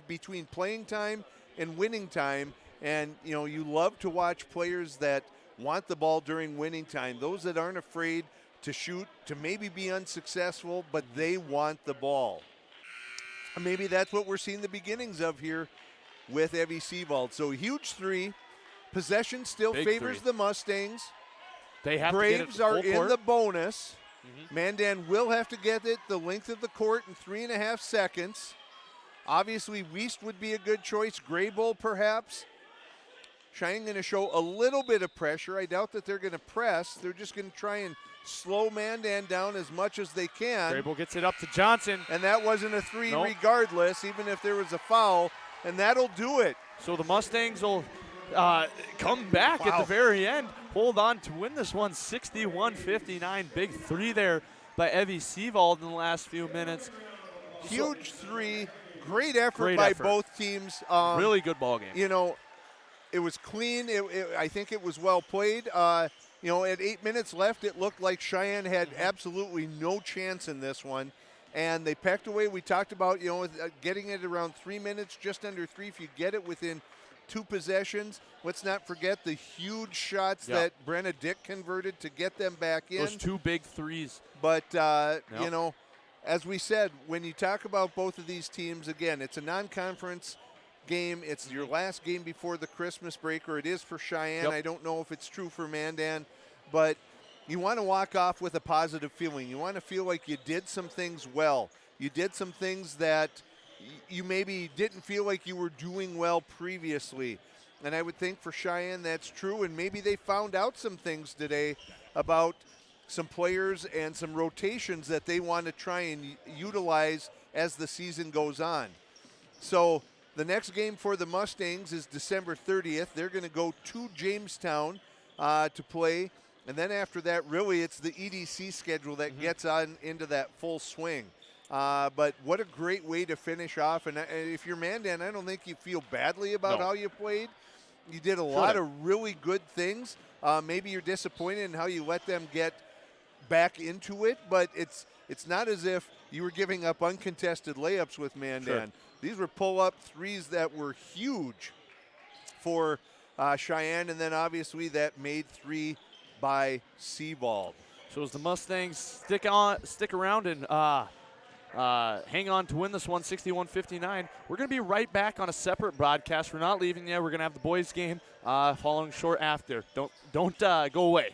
between playing time and winning time. And, you love to watch players that want the ball during winning time, those that aren't afraid to shoot, to maybe be unsuccessful, but they want the ball. Maybe that's what we're seeing the beginnings of here with Evie Seavold. So huge 3. Possession still favors the Mustangs. They have Braves to get it are full court. in the bonus. Mandan will have to get it the length of the court in 3.5 seconds. Obviously, Wiest would be a good choice. Graybull, perhaps. Cheyenne going to show a little bit of pressure. I doubt that they're going to press. They're just going to try and slow Mandan down as much as they can. Graybull gets it up to Johnson. And that wasn't a 3 regardless, even if there was a foul. And that'll do it. So the Mustangs will come back at the very end, hold on to win this one 61-59. Big three there by Evie Seavold in the last few minutes. Huge three. Great effort by both teams. Really good ball game. You know, it was clean. I think it was well played. You know, at 8 minutes left, it looked like Cheyenne had absolutely no chance in this one. And they pecked away. We talked about, you know, getting it around 3 minutes, just under 3. If you get it within 2 possessions, let's not forget the huge shots that Brenna Dick converted to get them back in. Those 2 big threes. But, you know, as we said, when you talk about both of these teams, again, it's a non-conference game. It's your last game before the Christmas break, or it is for Cheyenne. I don't know if it's true for Mandan, but you want to walk off with a positive feeling. You want to feel like you did some things well. You did some things that you maybe didn't feel like you were doing well previously. And I would think for Cheyenne that's true, and maybe they found out some things today about some players and some rotations that they want to try and utilize as the season goes on. So the next game for the Mustangs is December 30th. They're going to go to Jamestown to play. And then after that, really, it's the EDC schedule that gets on into that full swing. But what a great way to finish off. And if you're Mandan, I don't think you feel badly about how you played. You did a lot of really good things. Maybe you're disappointed in how you let them get back into it, but it's not as if you were giving up uncontested layups with Mandan. These were pull-up threes that were huge for Cheyenne, and then obviously that made 3 by Seavold. So as the Mustangs stick around and hang on to win this one 61-59, we're going to be right back on a separate broadcast. We're not leaving yet. We're going to have the boys game following short after. Don't go away.